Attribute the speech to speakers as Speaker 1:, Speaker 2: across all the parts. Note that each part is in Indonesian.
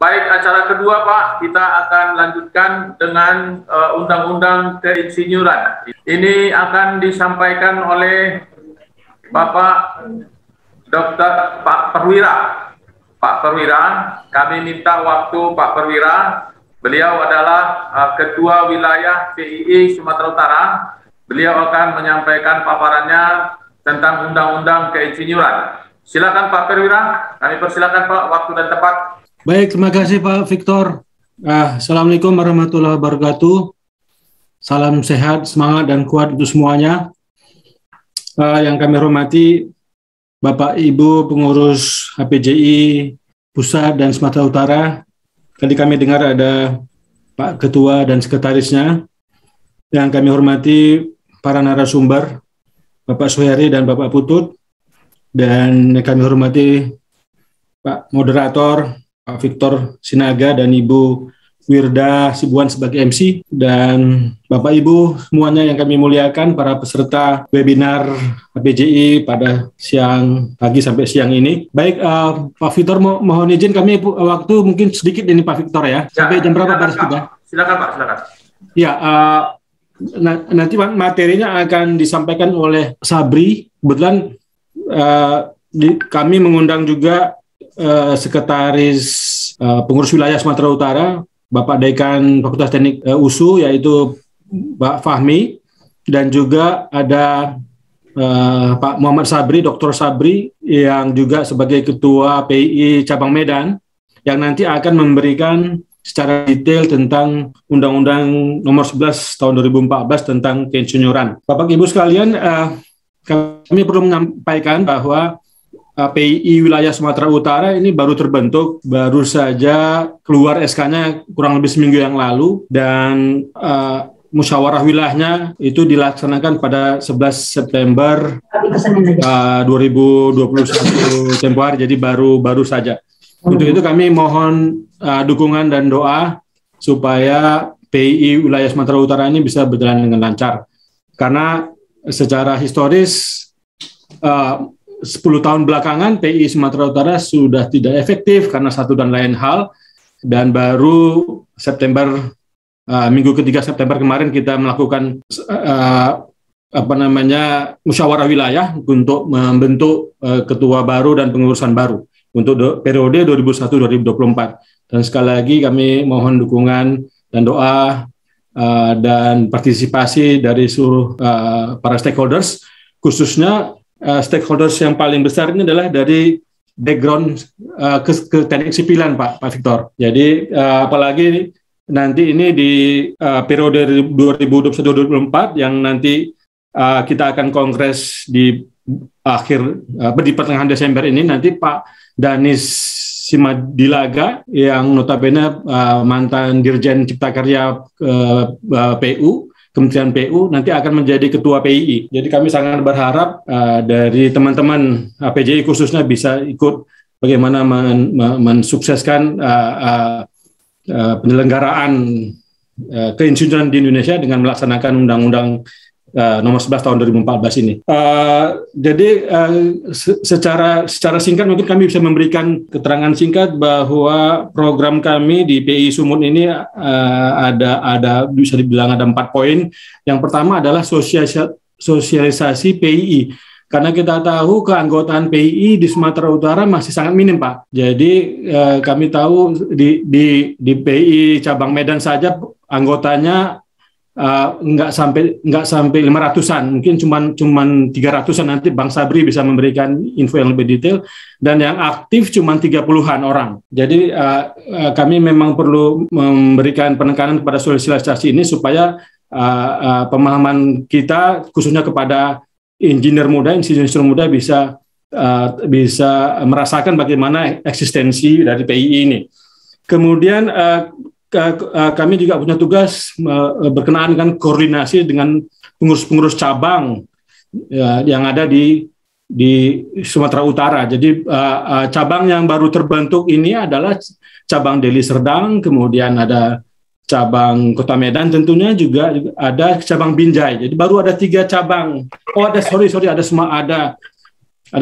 Speaker 1: Baik, acara kedua Pak, kita akan lanjutkan dengan Undang-Undang Keinsinyuran. Ini akan disampaikan oleh Bapak Dr. Pak Perwira. Pak Perwira, kami minta waktu Pak Perwira. Beliau adalah Ketua Wilayah PII Sumatera Utara. Beliau akan menyampaikan paparannya tentang Undang-Undang Keinsinyuran. Silakan Pak Perwira, kami persilakan Pak, waktu dan tempat.
Speaker 2: Baik, terima kasih Pak Victor. Assalamualaikum warahmatullahi wabarakatuh. Salam sehat, semangat, dan kuat untuk semuanya. Yang kami hormati Bapak Ibu pengurus HPJI Pusat dan Sumatera Utara. Tadi kami dengar ada Pak Ketua dan Sekretarisnya. Yang kami hormati para narasumber, Bapak Suheri dan Bapak Putut. Dan kami hormati Pak Moderator, Pak Victor Sinaga dan Ibu Wirda Sibuan sebagai MC, dan Bapak Ibu semuanya yang kami muliakan, para peserta webinar HPJI pada siang pagi sampai siang ini. Baik, Pak Victor mohon izin kami waktu mungkin sedikit ini Pak Victor ya. Sampai jam berapa Pak?
Speaker 1: Silakan Pak, silakan.
Speaker 2: Ya, nanti materinya akan disampaikan oleh Sabri. Kebetulan kami mengundang juga Sekretaris Pengurus Wilayah Sumatera Utara, Bapak Dekan Fakultas Teknik USU, yaitu Pak Fahmi, dan juga ada Pak Muhammad Sabri, Dr. Sabri, yang juga sebagai Ketua PII Cabang Medan, yang nanti akan memberikan secara detail tentang Undang-Undang Nomor 11 Tahun 2014 tentang keinsinyuran. Bapak Ibu sekalian, kami perlu menyampaikan bahwa PII Wilayah Sumatera Utara ini baru terbentuk, baru saja keluar SK-nya kurang lebih seminggu yang lalu, dan musyawarah wilayahnya itu dilaksanakan pada 11 September 2021 tempo hari, jadi baru saja. Untuk itu kami mohon dukungan dan doa supaya PII Wilayah Sumatera Utara ini bisa berjalan dengan lancar. Karena secara historis 10 tahun belakangan PII Sumatera Utara sudah tidak efektif karena satu dan lain hal, dan baru September, minggu ketiga September kemarin kita melakukan musyawarah wilayah untuk membentuk ketua baru dan pengurusan baru untuk periode 2021-2024. Dan sekali lagi kami mohon dukungan dan doa dan partisipasi dari seluruh para stakeholders, khususnya stakeholders yang paling besar ini adalah dari background ke teknik sipilan Pak Victor. Jadi apalagi nanti ini di periode 2021-2024 yang nanti kita akan kongres di di pertengahan Desember ini, nanti Pak Danis Simadilaga yang notabene mantan Dirjen Cipta Karya PU, Kementerian PU, nanti akan menjadi Ketua PII. Jadi kami sangat berharap dari teman-teman PJI khususnya bisa ikut bagaimana mensukseskan penyelenggaraan keinsinyuran di Indonesia dengan melaksanakan Undang-Undang Nomor 11 Tahun 2014 ini. Jadi secara singkat mungkin kami bisa memberikan keterangan singkat bahwa program kami di PII Sumut ini ada bisa dibilang ada 4 poin. Yang pertama adalah sosialisasi PII. Karena kita tahu keanggotaan PII di Sumatera Utara masih sangat minim, Pak. Jadi kami tahu di PII cabang Medan saja anggotanya nggak sampai 500-an, mungkin cuman 300-an. Nanti Bang Sabri bisa memberikan info yang lebih detail, dan yang aktif cuman 30-an orang. Jadi kami memang perlu memberikan penekanan kepada sosialisasi ini supaya pemahaman kita khususnya kepada insinyur muda bisa merasakan bagaimana eksistensi dari PII ini. Kemudian kami juga punya tugas berkenaan dengan koordinasi dengan pengurus-pengurus cabang yang ada di Sumatera Utara. Jadi cabang yang baru terbentuk ini adalah cabang Deli Serdang, kemudian ada cabang Kota Medan, tentunya juga ada cabang Binjai. Jadi baru ada 3 cabang. Oh, ada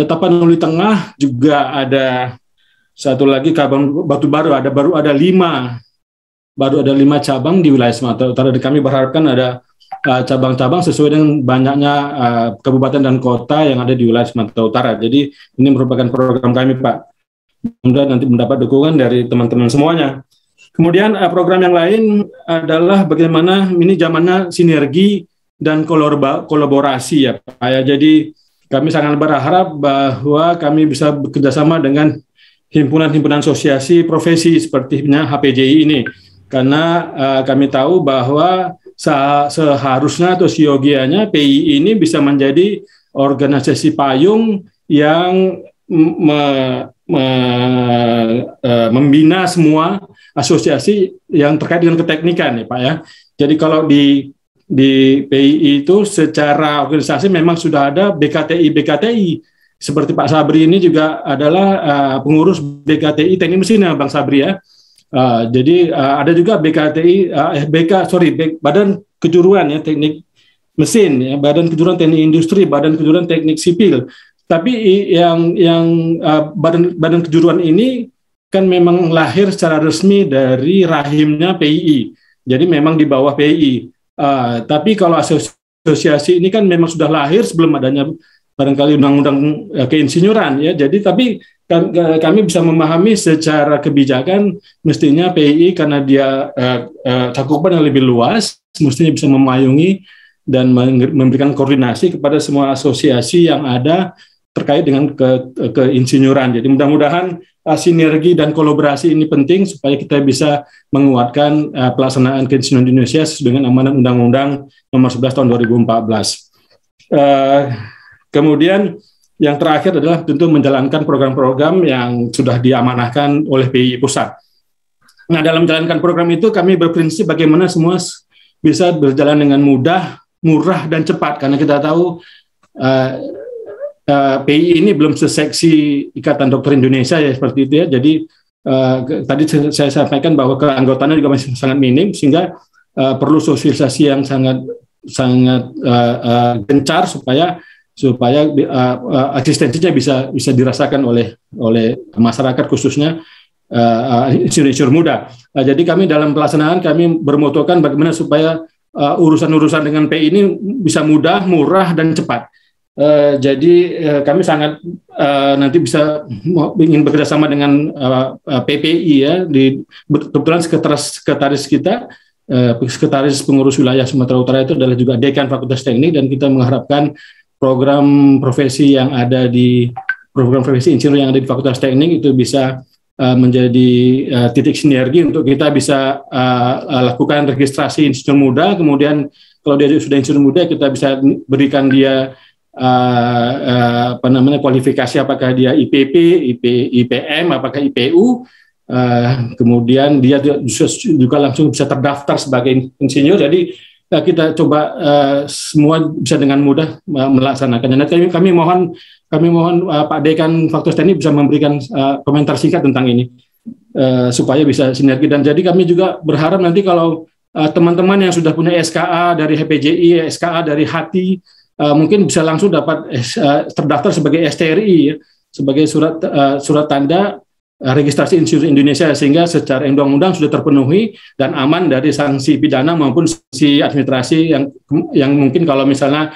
Speaker 2: Tapanuli Tengah, juga ada Satu lagi cabang batubara, baru ada 5 cabang di wilayah Sumatera Utara. Kami berharapkan ada cabang-cabang sesuai dengan banyaknya kabupaten dan kota yang ada di wilayah Sumatera Utara. Jadi ini merupakan program kami, Pak. Mudah nanti mendapat dukungan dari teman-teman semuanya. Kemudian program yang lain adalah bagaimana ini zamannya sinergi dan kolaborasi ya, Pak. Ya, jadi kami sangat berharap bahwa kami bisa bekerjasama dengan himpunan-himpunan asosiasi profesi sepertinya HPJI ini, karena kami tahu bahwa seharusnya atau siogianya PI ini bisa menjadi organisasi payung yang membina semua asosiasi yang terkait dengan keteknikan ya Pak ya. Jadi kalau di PI itu secara organisasi memang sudah ada BKTI. Seperti Pak Sabri ini juga adalah pengurus BKTI Teknik Mesin ya Bang Sabri ya. Jadi ada juga BKTI, Badan Kejuruan ya Teknik Mesin ya, Badan Kejuruan Teknik Industri, Badan Kejuruan Teknik Sipil. Tapi yang Badan Kejuruan ini kan memang lahir secara resmi dari rahimnya PII. Jadi memang di bawah PII. Tapi kalau asosiasi ini kan memang sudah lahir sebelum adanya barangkali undang-undang keinsinyuran ya. Jadi tapi kami bisa memahami secara kebijakan mestinya PII karena dia cakupan yang lebih luas mestinya bisa memayungi dan memberikan koordinasi kepada semua asosiasi yang ada terkait dengan keinsinyuran. Jadi mudah-mudahan sinergi dan kolaborasi ini penting supaya kita bisa menguatkan pelaksanaan keinsinyuran di Indonesia sesuai dengan amanat Undang-Undang Nomor 11 Tahun 2014. Kemudian yang terakhir adalah tentu menjalankan program-program yang sudah diamanahkan oleh PII Pusat. Nah, dalam menjalankan program itu kami berprinsip bagaimana semua bisa berjalan dengan mudah, murah, dan cepat. Karena kita tahu PII ini belum seseksi Ikatan Dokter Indonesia ya seperti itu ya. Jadi tadi saya sampaikan bahwa keanggotaannya juga masih sangat minim sehingga perlu sosialisasi yang sangat gencar supaya eksistensinya bisa dirasakan oleh masyarakat khususnya insinyur muda. Jadi kami dalam pelaksanaan kami bermotokan bagaimana supaya urusan-urusan dengan PI ini bisa mudah, murah, dan cepat. Jadi kami sangat nanti bisa ingin bekerjasama dengan PPI ya. Kebetulan sekretaris kita, sekretaris pengurus wilayah Sumatera Utara itu adalah juga dekan Fakultas Teknik, dan kita mengharapkan program profesi yang ada di program profesi insinyur yang ada di Fakultas Teknik itu bisa menjadi titik sinergi untuk kita bisa lakukan registrasi insinyur muda. Kemudian kalau dia sudah insinyur muda, kita bisa berikan dia kualifikasi apakah dia IPP, IPM, apakah IPU. Kemudian dia juga langsung bisa terdaftar sebagai insinyur. Jadi kita coba semua bisa dengan mudah melaksanakannya. Nah, kami mohon Pak Dekan Fakultas Teknik bisa memberikan komentar singkat tentang ini supaya bisa sinergi. Dan jadi kami juga berharap nanti kalau teman-teman yang sudah punya SKA dari HPJI, SKA dari HATI, mungkin bisa langsung dapat terdaftar sebagai STRI ya, sebagai surat tanda registrasi insinyur Indonesia, sehingga secara undang-undang sudah terpenuhi dan aman dari sanksi pidana maupun sanksi administrasi yang mungkin kalau misalnya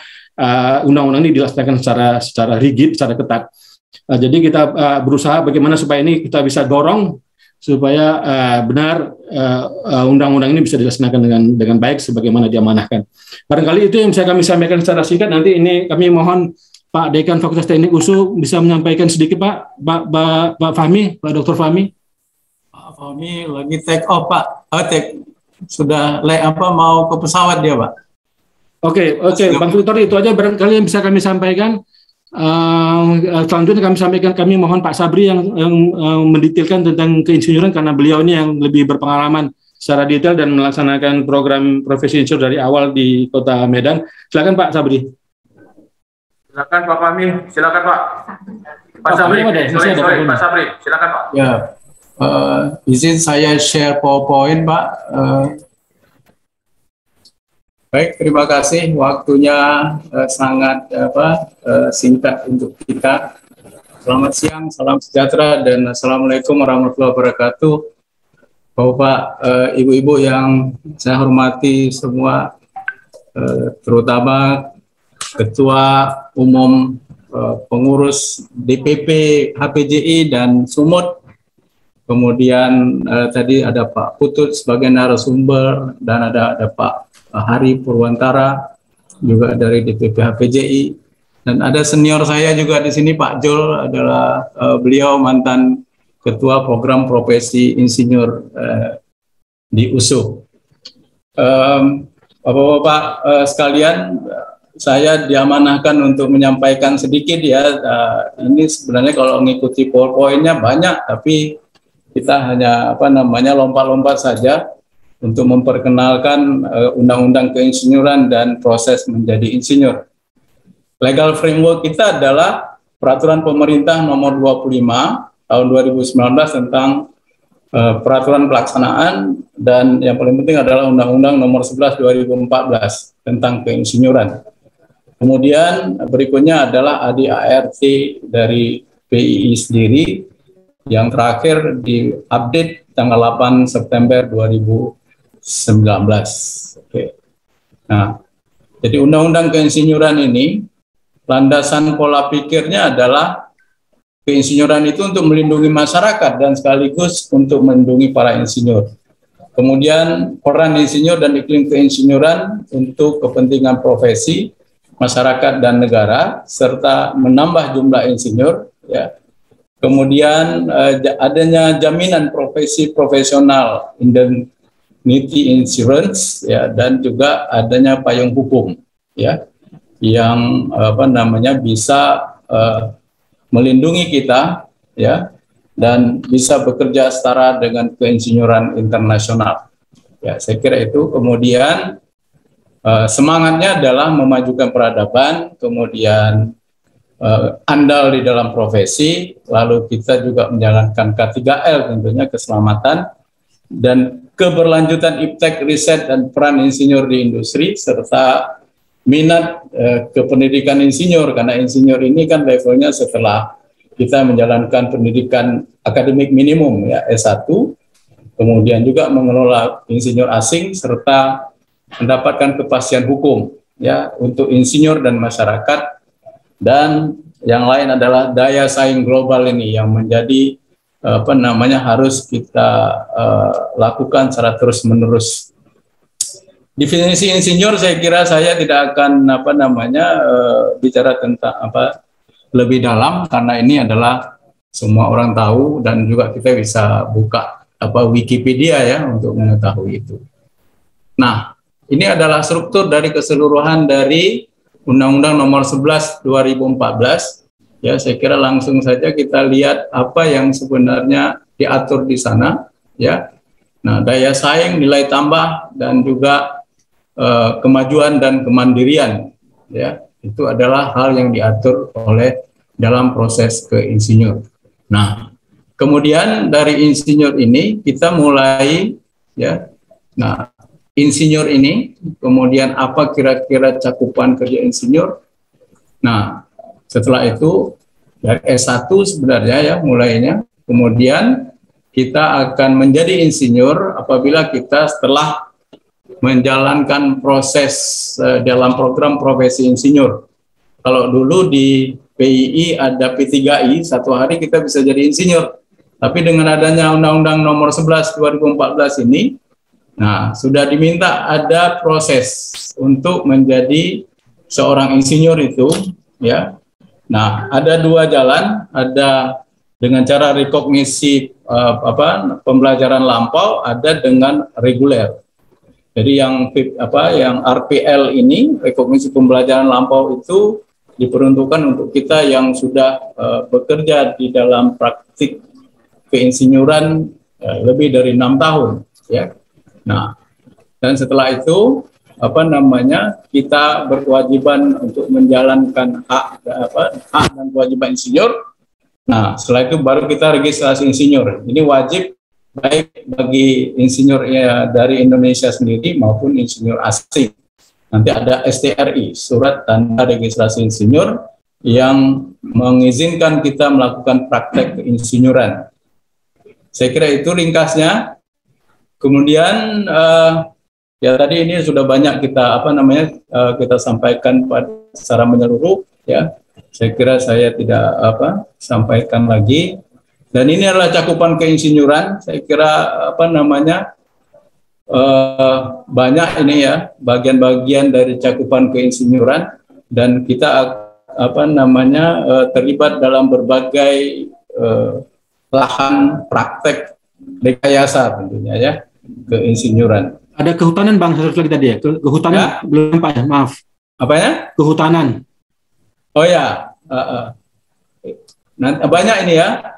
Speaker 2: undang-undang ini dilaksanakan secara rigid, secara ketat. Jadi kita berusaha bagaimana supaya ini kita bisa dorong supaya benar undang-undang ini bisa dilaksanakan dengan baik sebagaimana diamanahkan. Barangkali itu yang bisa kami sampaikan secara singkat. Nanti ini kami mohon Pak Dekan Fakultas Teknik USU bisa menyampaikan sedikit Pak Fahmi, Pak Dr. Fahmi.
Speaker 3: Pak Fahmi lagi take off Pak, sudah mau ke pesawat dia Pak. Oke,
Speaker 2: Bang Victor, itu aja barangkali yang bisa kami sampaikan. Selanjutnya kami mohon Pak Sabri yang mendetailkan tentang keinsinyuran karena beliau ini yang lebih berpengalaman secara detail dan melaksanakan program profesi insinyur dari awal di Kota Medan. Silakan Pak Sabri.
Speaker 1: Silakan Pak Fahmi, silakan Pak. Pak Sabri, Pak Sabri, silakan Pak.
Speaker 3: Ya, izin saya share PowerPoint Pak. Baik, terima kasih. Waktunya sangat singkat untuk kita. Selamat siang, salam sejahtera, dan Assalamualaikum warahmatullahi wabarakatuh. Bapak, Ibu-Ibu yang saya hormati semua, terutama Ketua Umum Pengurus DPP HPJI dan Sumut, kemudian tadi ada Pak Putut sebagai narasumber, dan ada Pak Hari Purwantara juga dari DPP HPJI, dan ada senior saya juga di sini, Pak Jul, adalah beliau mantan Ketua Program Profesi Insinyur di USU. Bapak-bapak sekalian, saya diamanahkan untuk menyampaikan sedikit ya. Ini sebenarnya kalau mengikuti powerpoint-nya banyak, tapi kita hanya lompat-lompat saja untuk memperkenalkan undang-undang keinsinyuran dan proses menjadi insinyur. Legal framework kita adalah Peraturan Pemerintah Nomor 25 Tahun 2019 tentang peraturan pelaksanaan, dan yang paling penting adalah Undang-Undang Nomor 11 2014 tentang keinsinyuran. Kemudian berikutnya adalah ADART dari PII sendiri yang terakhir diupdate tanggal 8 September 2019. Oke. Nah, jadi undang-undang keinsinyuran ini landasan pola pikirnya adalah keinsinyuran itu untuk melindungi masyarakat dan sekaligus untuk melindungi para insinyur. Kemudian peran insinyur dan iklim keinsinyuran untuk kepentingan profesi, masyarakat dan negara, serta menambah jumlah insinyur, ya. Kemudian adanya jaminan profesi profesional, indemnity insurance, ya, dan juga adanya payung hukum, ya, yang bisa melindungi kita, ya, dan bisa bekerja setara dengan keinsinyuran internasional. Ya, saya kira itu. Kemudian semangatnya adalah memajukan peradaban, kemudian andal di dalam profesi, lalu kita juga menjalankan K3L, tentunya keselamatan, dan keberlanjutan iptek, riset, dan peran insinyur di industri, serta minat ke pendidikan insinyur, karena insinyur ini kan levelnya setelah kita menjalankan pendidikan akademik minimum, ya, S1, kemudian juga mengelola insinyur asing, serta mendapatkan kepastian hukum, ya, untuk insinyur dan masyarakat. Dan yang lain adalah daya saing global ini yang menjadi harus kita lakukan secara terus-menerus. Definisi insinyur, saya kira saya tidak akan bicara tentang lebih dalam, karena ini adalah semua orang tahu, dan juga kita bisa buka Wikipedia, ya, untuk mengetahui itu. Nah, ini adalah struktur dari keseluruhan dari Undang-Undang Nomor 11 2014. Ya, saya kira langsung saja kita lihat apa yang sebenarnya diatur di sana, ya. Nah, daya saing, nilai tambah, dan juga kemajuan dan kemandirian, ya, itu adalah hal yang diatur oleh dalam proses keinsinyur. Nah, kemudian dari insinyur ini kita mulai, ya. Nah, insinyur ini, kemudian apa kira-kira cakupan kerja insinyur. Nah, setelah itu dari S1 sebenarnya, ya, mulainya. Kemudian kita akan menjadi insinyur apabila kita setelah menjalankan proses dalam program profesi insinyur. Kalau dulu di PII ada P3I, satu hari kita bisa jadi insinyur. Tapi dengan adanya Undang-Undang Nomor 11 2014 ini, nah, sudah diminta ada proses untuk menjadi seorang insinyur itu, ya. Nah, ada dua jalan, ada dengan cara rekognisi pembelajaran lampau, ada dengan reguler. Jadi yang RPL ini, rekognisi pembelajaran lampau, itu diperuntukkan untuk kita yang sudah bekerja di dalam praktik keinsinyuran lebih dari 6 tahun, ya. Nah, dan setelah itu kita berkewajiban untuk menjalankan hak dan kewajiban insinyur. Nah, setelah itu baru kita registrasi insinyur. Ini wajib baik bagi insinyur dari Indonesia sendiri maupun insinyur asing. Nanti ada STRI, surat tanda registrasi insinyur, yang mengizinkan kita melakukan praktek keinsinyuran. Saya kira itu ringkasnya. Kemudian ya tadi ini sudah banyak kita kita sampaikan secara menyeluruh, ya. Saya kira saya tidak sampaikan lagi. Dan ini adalah cakupan keinsinyuran. Saya kira banyak ini ya bagian-bagian dari cakupan keinsinyuran, dan kita terlibat dalam berbagai lahan praktek rekayasa tentunya ya keinsinyuran.
Speaker 2: Ada kehutanan Bang, satu lagi tadi ya. Kehutanan ya? Belum Pak ya, maaf.
Speaker 3: Apanya?
Speaker 2: Kehutanan.
Speaker 3: Oh ya, banyak ini ya.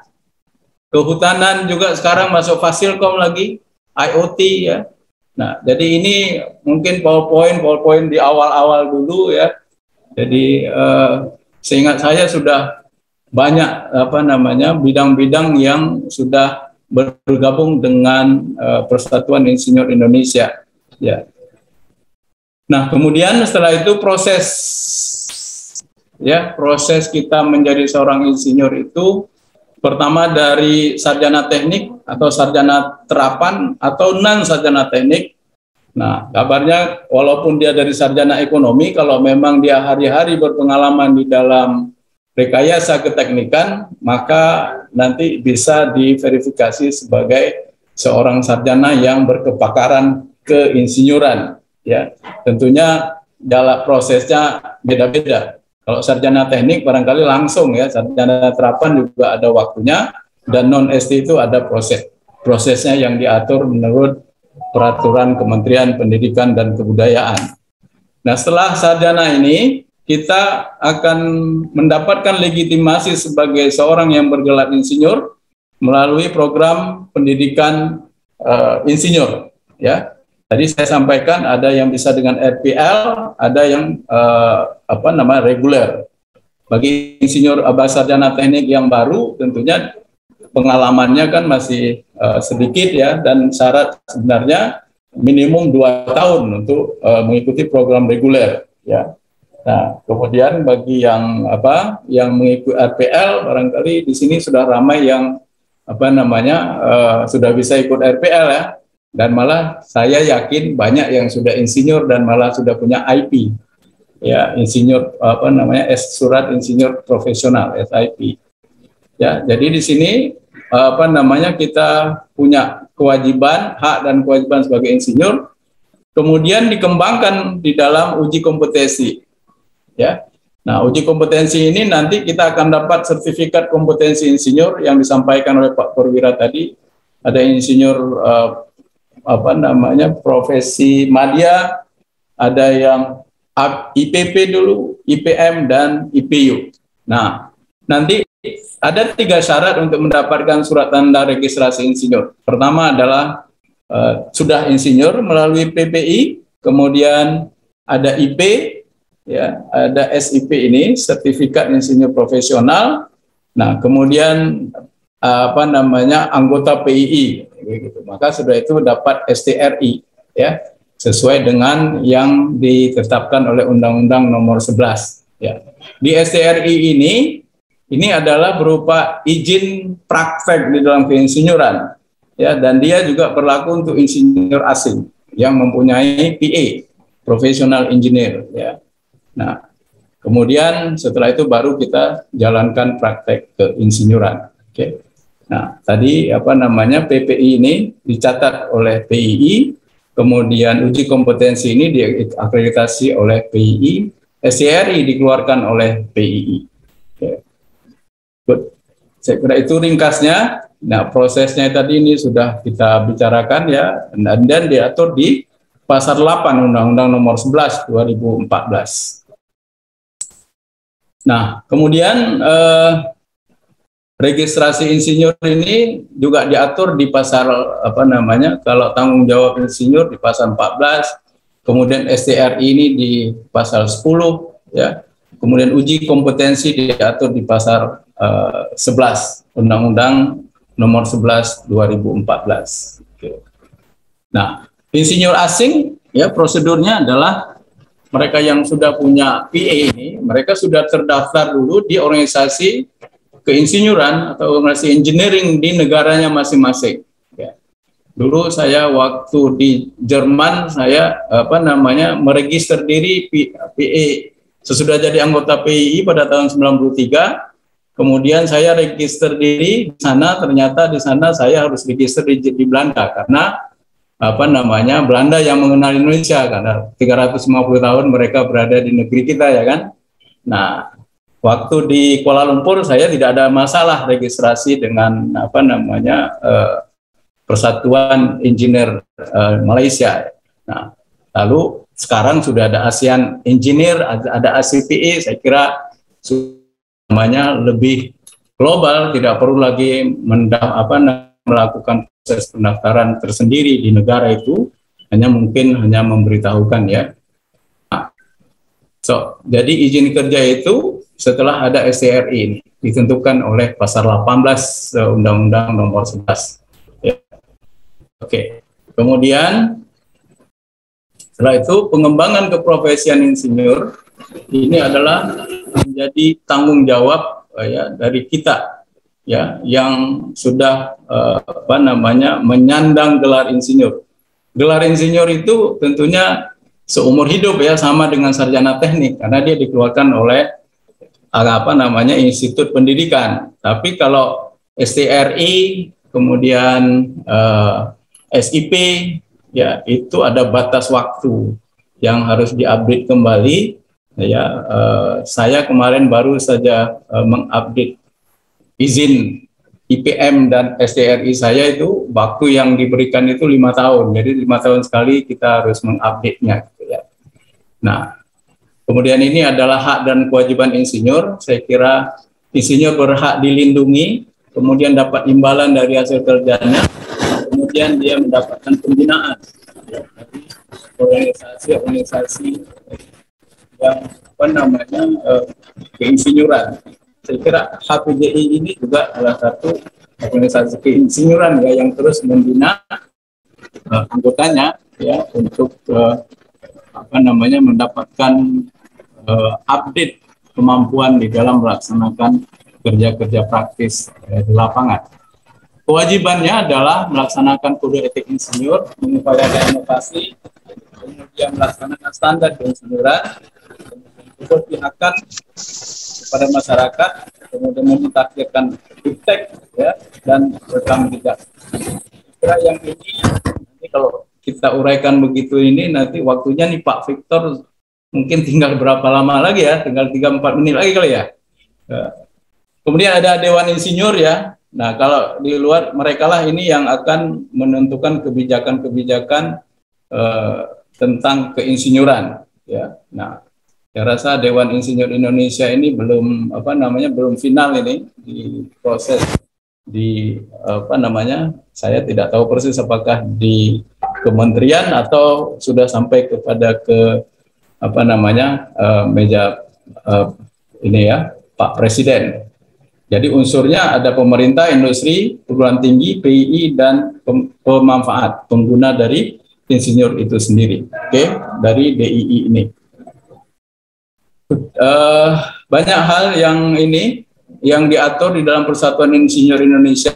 Speaker 3: Kehutanan juga sekarang masuk Fasilkom lagi, IoT ya. Nah, jadi ini mungkin powerpoint di awal-awal dulu ya. Jadi seingat saya sudah banyak bidang-bidang yang sudah bergabung dengan Persatuan Insinyur Indonesia. Ya. Nah, kemudian setelah itu proses kita menjadi seorang insinyur itu pertama dari sarjana teknik atau sarjana terapan atau non sarjana teknik. Nah, kabarnya walaupun dia dari sarjana ekonomi, kalau memang dia hari-hari berpengalaman di dalam rekayasa keteknikan, maka nanti bisa diverifikasi sebagai seorang sarjana yang berkepakaran keinsinyuran. Ya, tentunya dalam prosesnya beda-beda. Kalau sarjana teknik barangkali langsung ya, sarjana terapan juga ada waktunya, dan non ST itu ada prosesnya yang diatur menurut peraturan Kementerian Pendidikan dan Kebudayaan. Nah, setelah sarjana ini kita akan mendapatkan legitimasi sebagai seorang yang bergelar insinyur melalui program pendidikan insinyur. Ya, tadi saya sampaikan ada yang bisa dengan RPL, ada yang reguler. Bagi insinyur sarjana teknik yang baru, tentunya pengalamannya kan masih sedikit ya, dan syarat sebenarnya minimum 2 tahun untuk mengikuti program reguler. Ya. Nah, kemudian bagi yang mengikuti RPL, barangkali di sini sudah ramai yang sudah bisa ikut RPL ya, dan malah saya yakin banyak yang sudah insinyur dan malah sudah punya IP ya, insinyur surat insinyur profesional SIP ya. Jadi di sini kita punya kewajiban, hak dan kewajiban sebagai insinyur, kemudian dikembangkan di dalam uji kompetensi. Ya, nah uji kompetensi ini nanti kita akan dapat sertifikat kompetensi insinyur yang disampaikan oleh Pak Perwira tadi. Ada insinyur profesi madya, ada yang IPP dulu, IPM dan IPU. Nah, nanti ada 3 syarat untuk mendapatkan surat tanda registrasi insinyur. Pertama adalah sudah insinyur melalui PPI, kemudian ada IP. Ya, ada SIP ini, sertifikat insinyur profesional. Nah, kemudian anggota PII, gitu. Maka sudah itu dapat STRI, ya, sesuai dengan yang ditetapkan oleh Undang-Undang Nomor 11. Ya, di STRI ini adalah berupa izin praktek di dalam keinsinyuran, ya, dan dia juga berlaku untuk insinyur asing yang mempunyai PA, Professional Engineer, ya. Nah, kemudian setelah itu baru kita jalankan praktek keinsinyuran. Oke. Nah, tadi PPI ini dicatat oleh PII, kemudian uji kompetensi ini diakreditasi oleh PII, SCRI dikeluarkan oleh PII. Oke. Good. Saya kira itu ringkasnya. Nah, prosesnya tadi ini sudah kita bicarakan ya, dan diatur di Pasal 8 Undang-Undang Nomor 11 2014. Nah, kemudian registrasi insinyur ini juga diatur di pasal kalau tanggung jawab insinyur di pasal 14, kemudian STRI ini di pasal 10 ya. Kemudian uji kompetensi diatur di pasal 11 Undang-Undang Nomor 11 2014. Oke. Nah, insinyur asing ya prosedurnya adalah mereka yang sudah punya PA ini, mereka sudah terdaftar dulu di organisasi keinsinyuran atau organisasi engineering di negaranya masing-masing. Ya. Dulu saya waktu di Jerman, saya meregister diri PA. Sesudah jadi anggota PII pada tahun 93, kemudian saya register diri di sana, ternyata di sana saya harus register di Belanda karena Belanda yang mengenal Indonesia karena 350 tahun mereka berada di negeri kita, ya kan. Nah, waktu di Kuala Lumpur saya tidak ada masalah registrasi dengan Persatuan Engineer Malaysia. Nah, lalu sekarang sudah ada ASEAN Engineer, ada ACPE, saya kira lebih global, tidak perlu lagi melakukan proses pendaftaran tersendiri di negara itu, hanya memberitahukan, ya. Nah, jadi izin kerja itu setelah ada STRI ini ditentukan oleh pasal 18 Undang-Undang Nomor 11. Ya. Oke. Kemudian setelah itu pengembangan keprofesian insinyur ini adalah menjadi tanggung jawab dari kita, ya, yang sudah menyandang gelar insinyur. Gelar insinyur itu tentunya seumur hidup, ya, sama dengan sarjana teknik karena dia dikeluarkan oleh institut pendidikan. Tapi kalau STRI kemudian SIP, ya, itu ada batas waktu yang harus diupdate kembali. Ya, saya kemarin baru saja mengupdate izin IPM dan STRI saya, itu waktu yang diberikan itu 5 tahun. Jadi 5 tahun sekali kita harus mengupdate-nya, gitu, ya. Nah, kemudian ini adalah hak dan kewajiban insinyur. Saya kira insinyur berhak dilindungi, kemudian dapat imbalan dari hasil kerjanya, kemudian dia mendapatkan pembinaan dari organisasi-organisasi yang keinsinyuran. Saya kira HPJI ini juga salah satu organisasi keinsinyuran, ya, yang terus membina anggotanya, ya, untuk mendapatkan update kemampuan di dalam melaksanakan kerja-kerja praktis di lapangan. Kewajibannya adalah melaksanakan kode etik insinyur, mengupayakan inovasi, kemudian melaksanakan standar keinsinyuran, berpihakan kepada masyarakat, kemudian memutakhirkan iptek, ya, dan rekam jejak. Kira yang ini nanti kalau kita uraikan begitu ini, nanti waktunya nih Pak Victor mungkin tinggal berapa lama lagi, ya, tinggal 3-4 menit lagi kali, ya. Kemudian ada Dewan Insinyur, ya. Nah, kalau di luar mereka lah ini yang akan menentukan kebijakan-kebijakan tentang keinsinyuran, ya. Nah, saya rasa Dewan Insinyur Indonesia ini belum belum final ini di proses saya tidak tahu persis apakah di kementerian atau sudah sampai kepada meja ini, ya, Pak Presiden. Jadi unsurnya ada pemerintah, industri, perguruan tinggi, PII, dan pemanfaat, pengguna dari insinyur itu sendiri, oke, dari DII ini. Banyak hal yang diatur di dalam Persatuan Insinyur Indonesia,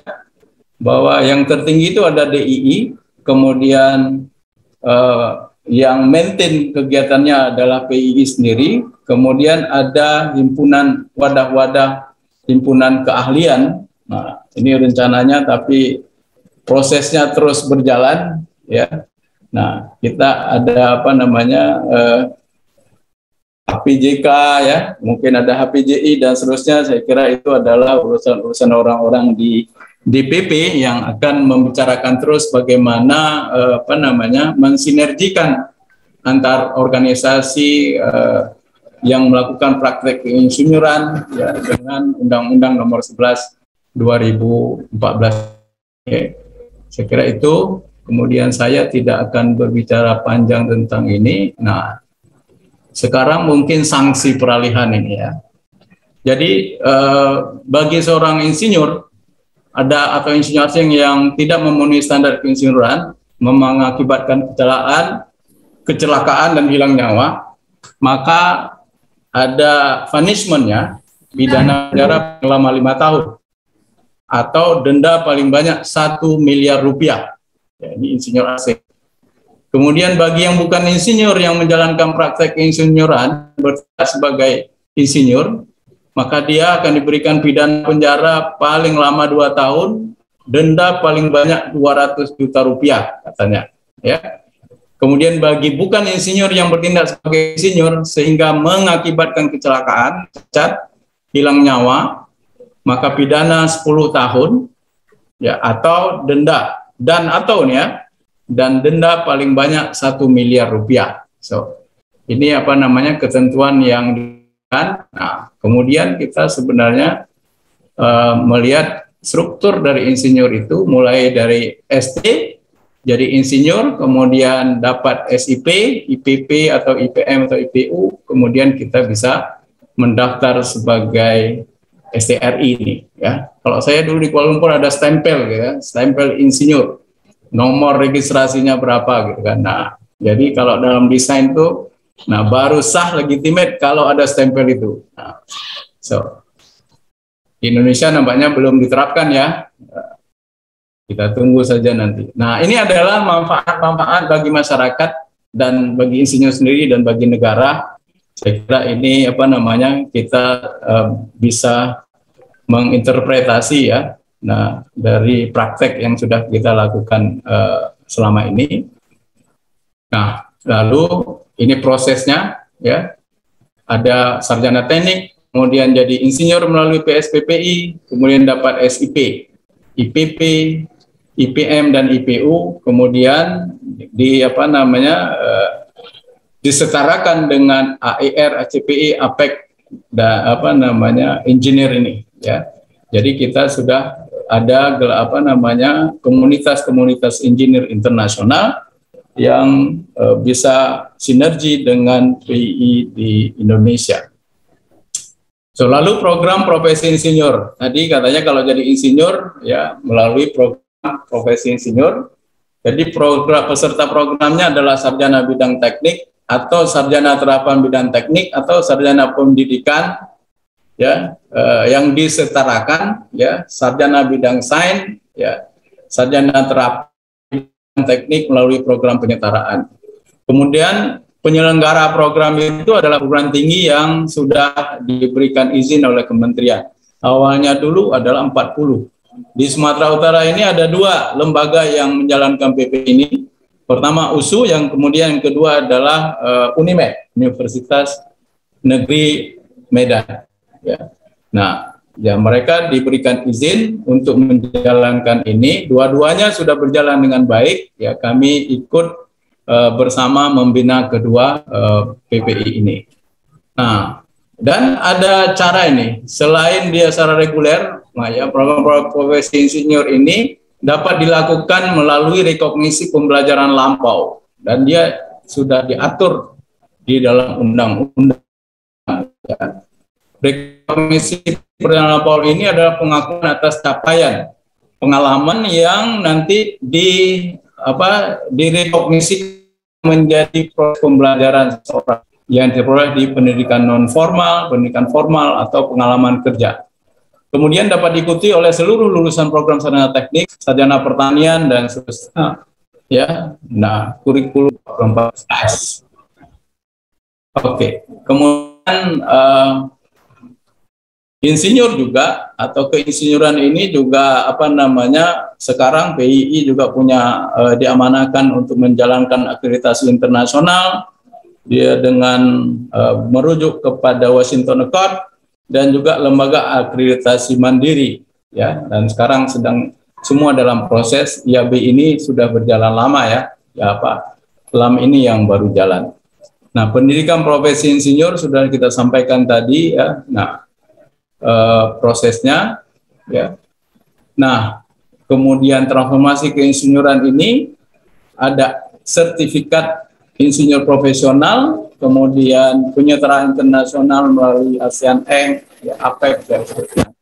Speaker 3: bahwa yang tertinggi itu ada DII, kemudian yang maintain kegiatannya adalah PII sendiri, kemudian ada himpunan wadah-wadah himpunan keahlian. Nah, ini rencananya tapi prosesnya terus berjalan, ya. Nah, kita ada HPJK, ya, mungkin ada HPJI dan seterusnya. Saya kira itu adalah urusan orang-orang di DPP yang akan membicarakan terus bagaimana mensinergikan antar organisasi yang melakukan praktek keinsinyuran, ya, dengan Undang-Undang Nomor 11 2014. Oke. Saya kira itu. Kemudian saya tidak akan berbicara panjang tentang ini. Nah, sekarang mungkin sanksi peralihan ini, ya. Jadi bagi seorang insinyur atau insinyur asing yang tidak memenuhi standar keinsinyuran, mengakibatkan kecelakaan dan hilang nyawa, maka ada punishment-nya, pidana penjara selama 5 tahun atau denda paling banyak 1 miliar rupiah. Ya, ini insinyur AC. Kemudian bagi yang bukan insinyur yang menjalankan praktek insinyuran bertugas sebagai insinyur, maka dia akan diberikan pidana penjara paling lama 2 tahun, denda paling banyak 200 juta rupiah katanya. Ya. Kemudian bagi bukan insinyur yang bertindak sebagai insinyur sehingga mengakibatkan kecelakaan, cacat, hilang nyawa, maka pidana 10 tahun, ya, atau denda dan denda paling banyak 1 miliar rupiah. So, ini apa namanya ketentuan yang diberikan. Nah, kemudian kita sebenarnya melihat struktur dari insinyur itu mulai dari ST jadi insinyur, kemudian dapat SIP, IPP atau IPM atau IPU, kemudian kita bisa mendaftar sebagai STRI ini. Ya, kalau saya dulu di Kuala Lumpur ada stempel, gitu ya, stempel insinyur. Nomor registrasinya berapa gitu kan. Nah, jadi kalau dalam desain itu, nah baru sah legitimate kalau ada stempel itu. Nah, so di Indonesia nampaknya belum diterapkan ya. Kita tunggu saja nanti. Nah, ini adalah manfaat-manfaat bagi masyarakat dan bagi insinyur sendiri dan bagi negara. Saya kira ini apa namanya kita bisa menginterpretasi ya. Nah, dari praktek yang sudah kita lakukan selama ini. Nah, lalu ini prosesnya ya. Ada sarjana teknik, kemudian jadi insinyur melalui PSPPI, kemudian dapat SIP, IPP, IPM dan IPU, kemudian disetarakan dengan AER, ACPI, APEC dan engineer ini ya. Jadi kita sudah ada komunitas-komunitas engineer internasional yang bisa sinergi dengan PII di Indonesia. So, lalu program profesi insinyur. Tadi katanya kalau jadi insinyur ya melalui program profesi insinyur. Jadi peserta programnya adalah sarjana bidang teknik atau sarjana terapan bidang teknik atau sarjana pendidikan ya yang disetarakan ya, sarjana bidang sains ya, sarjana terapan bidang teknik melalui program penyetaraan. Kemudian penyelenggara program itu adalah perguruan tinggi yang sudah diberikan izin oleh kementerian. Awalnya dulu adalah 40. Di Sumatera Utara ini ada 2 lembaga yang menjalankan PP ini. Pertama USU, yang kemudian yang kedua adalah UNIMED, Universitas Negeri Medan. Ya. Nah, ya mereka diberikan izin untuk menjalankan ini. Dua-duanya sudah berjalan dengan baik. Ya, kami ikut bersama membina kedua PPI ini. Nah, dan ada cara ini. Selain dia secara reguler, nah ya program profesi insinyur ini dapat dilakukan melalui rekognisi pembelajaran lampau dan dia sudah diatur di dalam undang-undang. Ya. Rekognisi pembelajaran lampau ini adalah pengakuan atas capaian pengalaman yang nanti direkognisi menjadi proses pembelajaran seseorang yang diperoleh di pendidikan non formal, pendidikan formal atau pengalaman kerja. Kemudian dapat diikuti oleh seluruh lulusan program sarjana teknik, sarjana pertanian dan seterusnya. Ya, nah kurikulum 14. Oke, kemudian insinyur juga atau keinsinyuran ini juga sekarang PII juga punya diamanahkan untuk menjalankan akreditasi internasional dia dengan merujuk kepada Washington Accord dan juga lembaga akreditasi mandiri ya, dan sekarang sedang semua dalam proses. IAB ini sudah berjalan lama ya LAM ini yang baru jalan. Nah, pendidikan profesi insinyur sudah kita sampaikan tadi ya. Nah, prosesnya ya. Nah, kemudian transformasi keinsinyuran ini ada sertifikat insinyur profesional, kemudian penyetaraan internasional melalui ASEAN ya, APEC dan sebagainya.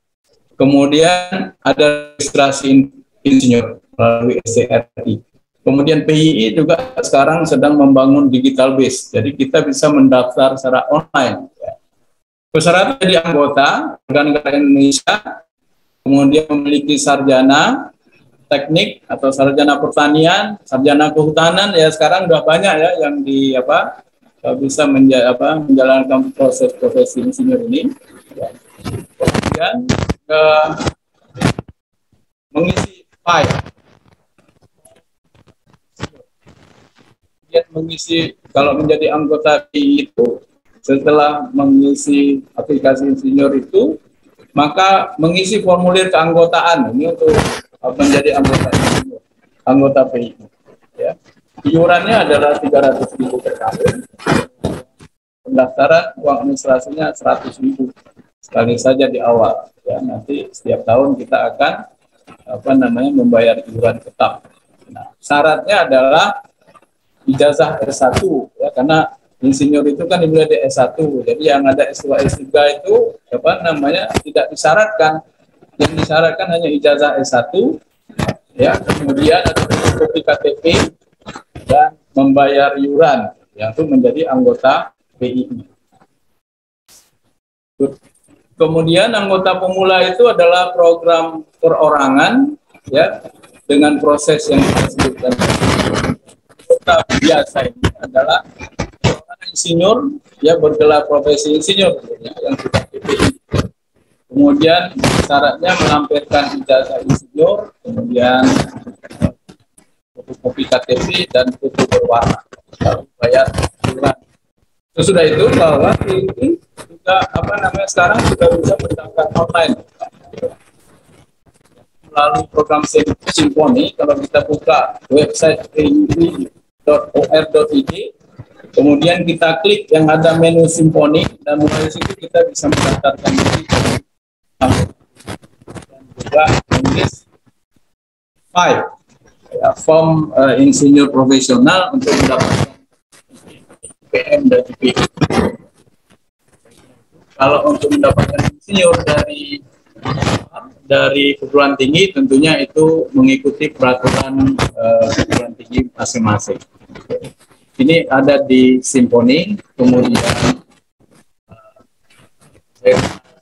Speaker 3: Kemudian ada registrasi insinyur melalui STRI. Kemudian PII juga sekarang sedang membangun digital base, jadi kita bisa mendaftar secara online. Persyaratan jadi anggota warga negara Indonesia, kemudian memiliki sarjana teknik atau sarjana pertanian, sarjana kehutanan, ya sekarang udah banyak ya yang bisa menjalankan proses profesi insinyur ini. Kemudian mengisi file, kemudian mengisi, kalau menjadi anggota PII itu setelah mengisi aplikasi insinyur itu, maka mengisi formulir keanggotaan ini untuk menjadi anggota PII. Ya. Iurannya adalah 300.000 per tahun. Pendaftaran uang administrasinya 100.000 sekali saja di awal. Ya, nanti setiap tahun kita akan membayar iuran tetap. Nah, syaratnya adalah ijazah S1 ya, karena insinyur itu kan dimulai dari S1. Jadi yang ada S2, S3 itu tidak disyaratkan. Yang disyaratkan hanya ijazah S1 ya, kemudian ada kopi KTP dan membayar iuran yang itu menjadi anggota PII. Kemudian anggota pemula itu adalah program perorangan ya, dengan proses yang kita sebutkan. Anggota biasa ini adalah insinyur ya, bergelar profesi insinyur ya, yang sudah PPI. Kemudian syaratnya melampirkan ijazah insinyur, kemudian fotokopi KTP dan foto berwarna, lalu bayar iuran. Sesudah itu bahwa ini juga sekarang sudah bisa mendaftar online melalui program Simponi. Kalau kita buka website pui.or.id, kemudian kita klik yang ada menu Simponi, dan mulai situ kita bisa mendaftarkan diri dan juga menulis file ya, form insinyur profesional untuk mendapatkan PM dan IP. Kalau untuk mendapatkan insinyur dari perguruan tinggi, tentunya itu mengikuti peraturan perguruan tinggi masing-masing. Ini ada di Simponi, kemudian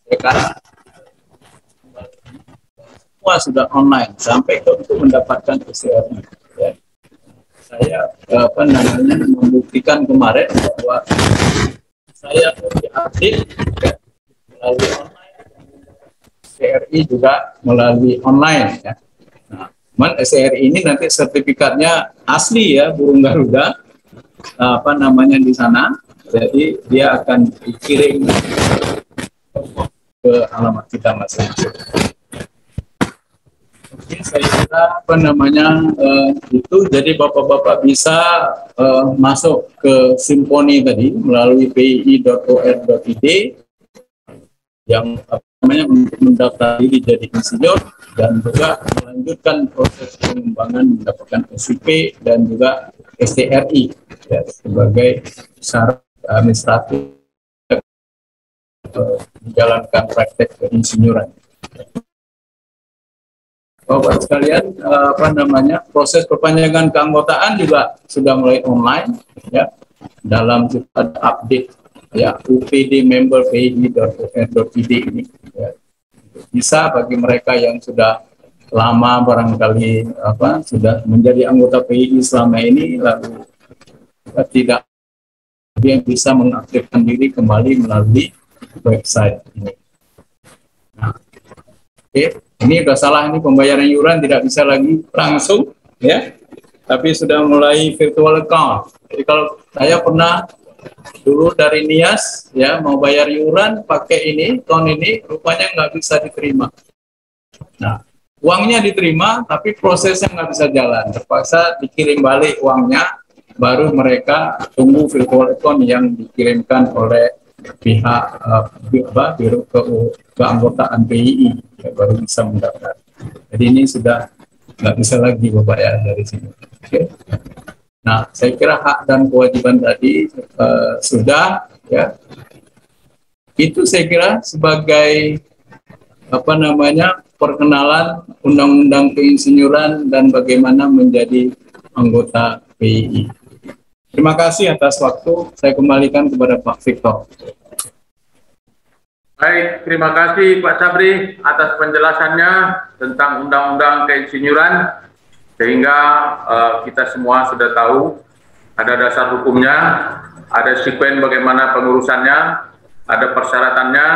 Speaker 3: sekarang semua sudah online sampai untuk mendapatkan STRI. Ya. Saya membuktikan kemarin bahwa saya diupdate melalui online, STRI juga melalui online. Ya. Nah, STRI ini nanti sertifikatnya asli ya, burung Garuda, di sana. Jadi dia akan dikirim ke alamat kita masing-masing. Oke, saya kira itu, jadi bapak-bapak bisa masuk ke Simponi tadi melalui pii.or.id yang mendaftar diri jadi insinyur dan juga melanjutkan proses pengembangan mendapatkan SIP dan juga STRI ya, sebagai syarat administratif menjalankan praktek keinsinyuran. Bapak sekalian, proses perpanjangan keanggotaan juga sudah mulai online ya, dalam ada update ya UPD member pii.or.id ini ya. Bisa bagi mereka yang sudah lama barangkali sudah menjadi anggota PII selama ini lalu tidak, yang bisa mengaktifkan diri kembali melalui website ini. Nah, oke. Ini sudah salah, ini pembayaran iuran tidak bisa lagi langsung ya, tapi sudah mulai virtual account. Jadi kalau saya pernah dulu dari Nias ya mau bayar iuran pakai ini, tahun ini rupanya nggak bisa diterima. Nah, uangnya diterima tapi prosesnya nggak bisa jalan, terpaksa dikirim balik uangnya, baru mereka tunggu virtual account yang dikirimkan oleh pihak Biro Keanggotaan PII ya, baru bisa mendaftar. Jadi ini sudah nggak bisa lagi Bapak ya dari sini. Oke. Nah, saya kira hak dan kewajiban tadi sudah ya. Itu saya kira sebagai perkenalan undang-undang keinsinyuran dan bagaimana menjadi anggota PII. Terima kasih atas waktu. Saya kembalikan kepada Pak Victor.
Speaker 1: Baik, terima kasih Pak Sabri atas penjelasannya tentang Undang-Undang Keinsinyuran, sehingga kita semua sudah tahu ada dasar hukumnya, ada sekuen bagaimana pengurusannya, ada persyaratannya,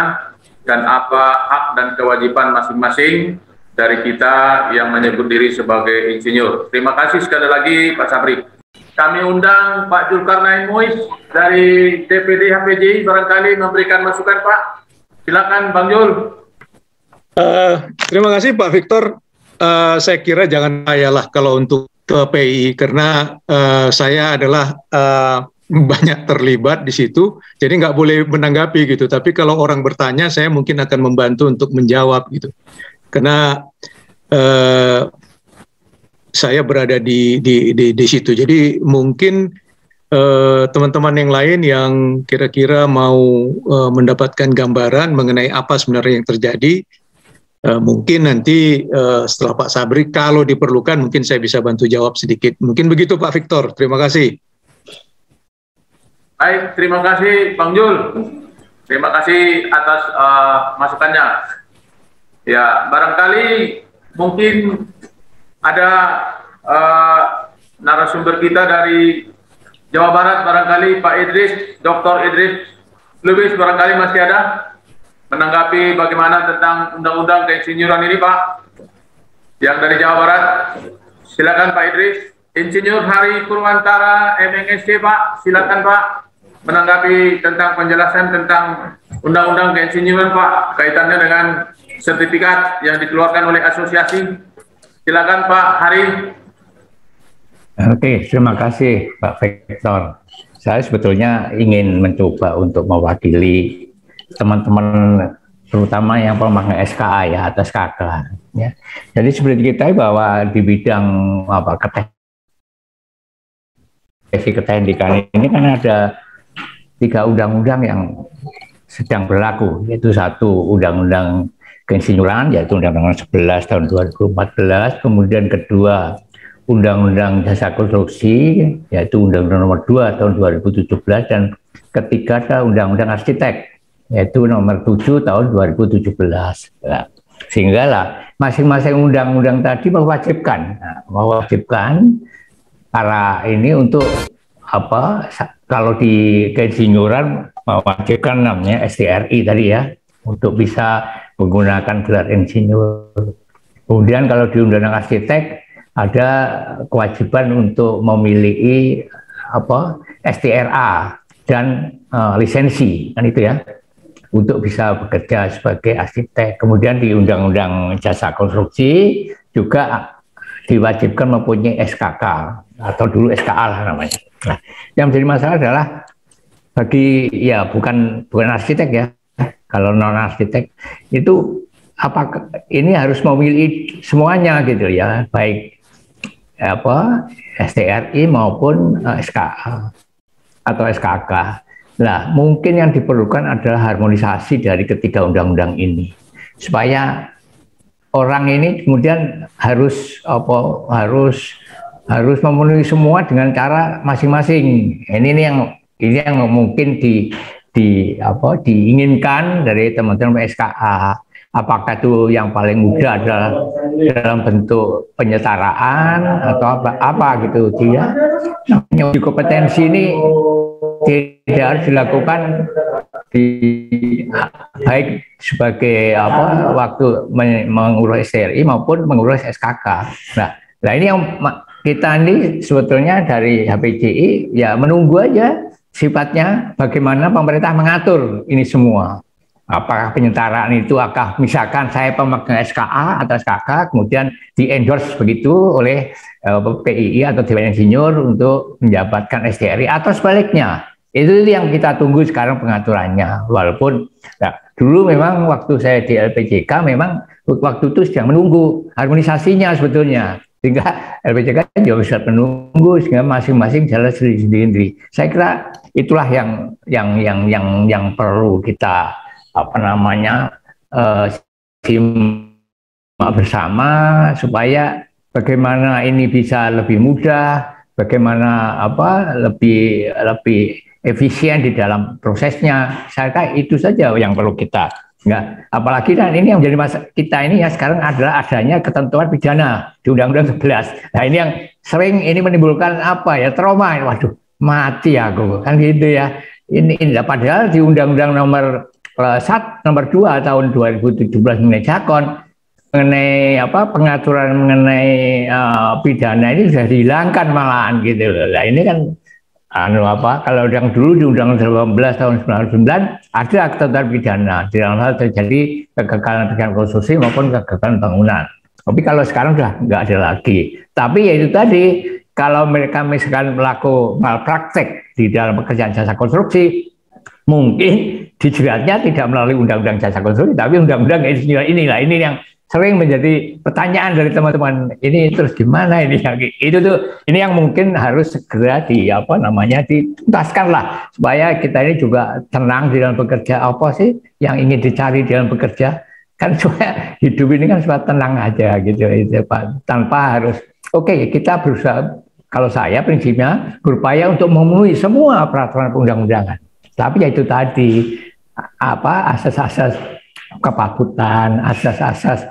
Speaker 1: dan apa hak dan kewajiban masing-masing dari kita yang menyebut diri sebagai insinyur. Terima kasih sekali lagi Pak Sabri. Kami undang Pak Zulkarnain Muiz dari DPD HPJI barangkali memberikan masukan Pak. Silakan Bang Jul.
Speaker 4: Terima kasih Pak Victor. Saya kira jangan ayalah kalau untuk ke PII karena saya adalah banyak terlibat di situ, jadi nggak boleh menanggapi gitu. Tapi kalau orang bertanya, saya mungkin akan membantu untuk menjawab gitu. Karena saya berada di situ. Jadi mungkin teman-teman yang lain yang kira-kira mau mendapatkan gambaran mengenai apa sebenarnya yang terjadi, mungkin nanti setelah Pak Sabri, kalau diperlukan mungkin saya bisa bantu jawab sedikit. Mungkin begitu Pak Victor. Terima kasih.
Speaker 1: Baik, terima kasih Bang Jul. Terima kasih atas masukannya. Ya, barangkali mungkin ada narasumber kita dari Jawa Barat, barangkali Pak Idris, Dr. Idris Lubis, barangkali masih ada menanggapi bagaimana tentang Undang-Undang Keinsinyuran ini Pak, yang dari Jawa Barat. Silakan Pak Idris. Insinyur Hari Purwantara MNSC Pak, silakan Pak menanggapi tentang penjelasan tentang Undang-Undang Keinsinyuran Pak, kaitannya dengan sertifikat yang dikeluarkan oleh asosiasi. Silakan Pak Hari.
Speaker 5: Oke, terima kasih Pak Victor. Saya sebetulnya ingin mencoba untuk mewakili teman-teman terutama yang pemegang SKA ya, atas KK. Ya. Jadi seperti kita bahwa di bidang keteknikan ini kan ada 3 undang-undang yang sedang berlaku, yaitu satu Undang-Undang Keinsinyuran, yaitu Undang-Undang 11 tahun 2014, kemudian kedua Undang-Undang Jasa Konstruksi, yaitu Undang-Undang nomor 2 tahun 2017, dan ketiga ada Undang-Undang Arsitek, yaitu nomor 7 tahun 2017. Nah, sehingga lah masing-masing undang-undang tadi mewajibkan para ini untuk kalau di keinsinyuran mewajibkan namanya STRI tadi ya, untuk bisa menggunakan gelar insinyur. Kemudian kalau di Undang-Undang Arsitek ada kewajiban untuk memiliki STRA dan lisensi, kan itu ya, untuk bisa bekerja sebagai arsitek. Kemudian di Undang-Undang Jasa Konstruksi juga diwajibkan mempunyai SKK atau dulu SKA lah namanya. Nah, yang menjadi masalah adalah bagi bukan arsitek ya. Kalau non arsitek itu ini harus memilih semuanya gitu ya, baik STRI maupun SKA atau SKK. Nah, mungkin yang diperlukan adalah harmonisasi dari ketiga undang-undang ini supaya orang ini kemudian harus memenuhi semua dengan cara masing-masing. Ini yang mungkin diinginkan dari teman-teman SKA. Apakah itu yang paling mudah adalah dalam bentuk penyetaraan atau apa gitu dia. Uji kompetensi ini tidak harus dilakukan baik sebagai waktu mengurus STRI maupun mengurus SKK. Nah ini yang kita ini sebetulnya dari HPJI ya menunggu aja sifatnya bagaimana pemerintah mengatur ini semua. Apakah penyetaraan itu misalkan saya pemegang SKA atau SKK kemudian di-endorse begitu oleh PII atau Dewan Insinyur untuk menjabatkan STRI atau sebaliknya. Itu yang kita tunggu sekarang pengaturannya. Walaupun dulu memang waktu saya di LPJK memang waktu itu sedang menunggu harmonisasinya sebetulnya. Sehingga LPJK juga bisa menunggu sehingga masing-masing jalan sendiri-sendiri. Saya kira itulah yang perlu kita simak bersama supaya bagaimana ini bisa lebih mudah, bagaimana lebih efisien di dalam prosesnya. Saya kira itu saja yang perlu kita. Enggak, apalagi dan ini yang menjadi masalah kita ini ya sekarang adalah adanya ketentuan pidana di Undang-Undang 11. Nah ini yang sering ini menimbulkan trauma. Waduh, mati aku kan gitu ya. Ini padahal di Undang-Undang nomor 2 tahun 2017 mengenai Jakon, mengenai pengaturan mengenai pidana ini sudah dihilangkan malahan gitu loh. Nah ini kan kalau yang dulu di Undang-Undang 19 tahun 99 ada ketentuan pidana di dalam hal terjadi kegagalan konstruksi maupun kegagalan bangunan. Tapi kalau sekarang sudah nggak ada lagi. Tapi ya itu tadi, kalau mereka misalkan melakukan malpraktek di dalam pekerjaan jasa konstruksi, mungkin dijeratnya tidak melalui Undang-Undang Jasa Konstruksi, tapi Undang-Undang Insinyur inilah. Ini yang sering menjadi pertanyaan dari teman-teman. Ini terus gimana ini? Itu tuh, ini yang mungkin harus segera dituntaskan lah, supaya kita ini juga tenang di dalam bekerja. Apa sih yang ingin dicari di dalam bekerja? Kan supaya hidup ini kan supaya tenang aja gitu, Pak. Tanpa harus, kita berusaha. Kalau saya prinsipnya berupaya untuk memenuhi semua peraturan perundang-undangan. Tapi ya itu tadi, asas-asas kepatutan, asas-asas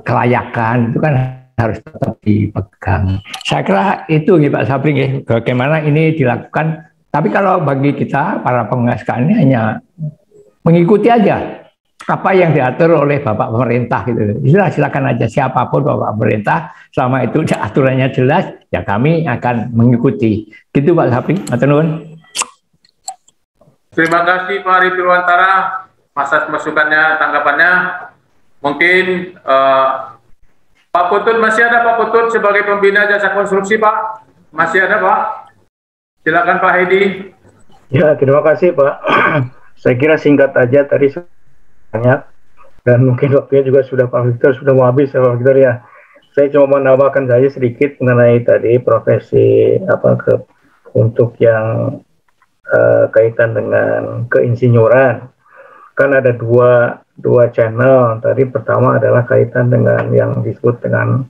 Speaker 5: kelayakan itu kan harus tetap dipegang. Saya kira itu Pak Sapling ya, bagaimana ini dilakukan. Tapi kalau bagi kita para pengusaha ini hanya mengikuti aja apa yang diatur oleh Bapak pemerintah gitu. Silakan aja siapapun Bapak pemerintah, selama itu aturannya jelas, ya kami akan mengikuti. Gitu Pak Sapling, matur nuwun.
Speaker 1: Terima kasih Pak Arif Irwantara atas masukannya, tanggapannya. Mungkin Pak Putut, masih ada Pak Putut sebagai pembina jasa konstruksi Pak? Masih ada Pak? Silakan Pak Hedi.
Speaker 6: Ya, terima kasih Pak. Saya kira singkat aja, tadi banyak dan mungkin waktunya juga sudah Pak Victor sudah mau habis ya Pak Victor ya. Saya cuma menambahkan saja sedikit mengenai tadi profesi untuk yang kaitan dengan keinsinyuran. Kan ada dua channel. Tadi pertama adalah kaitan dengan yang disebut dengan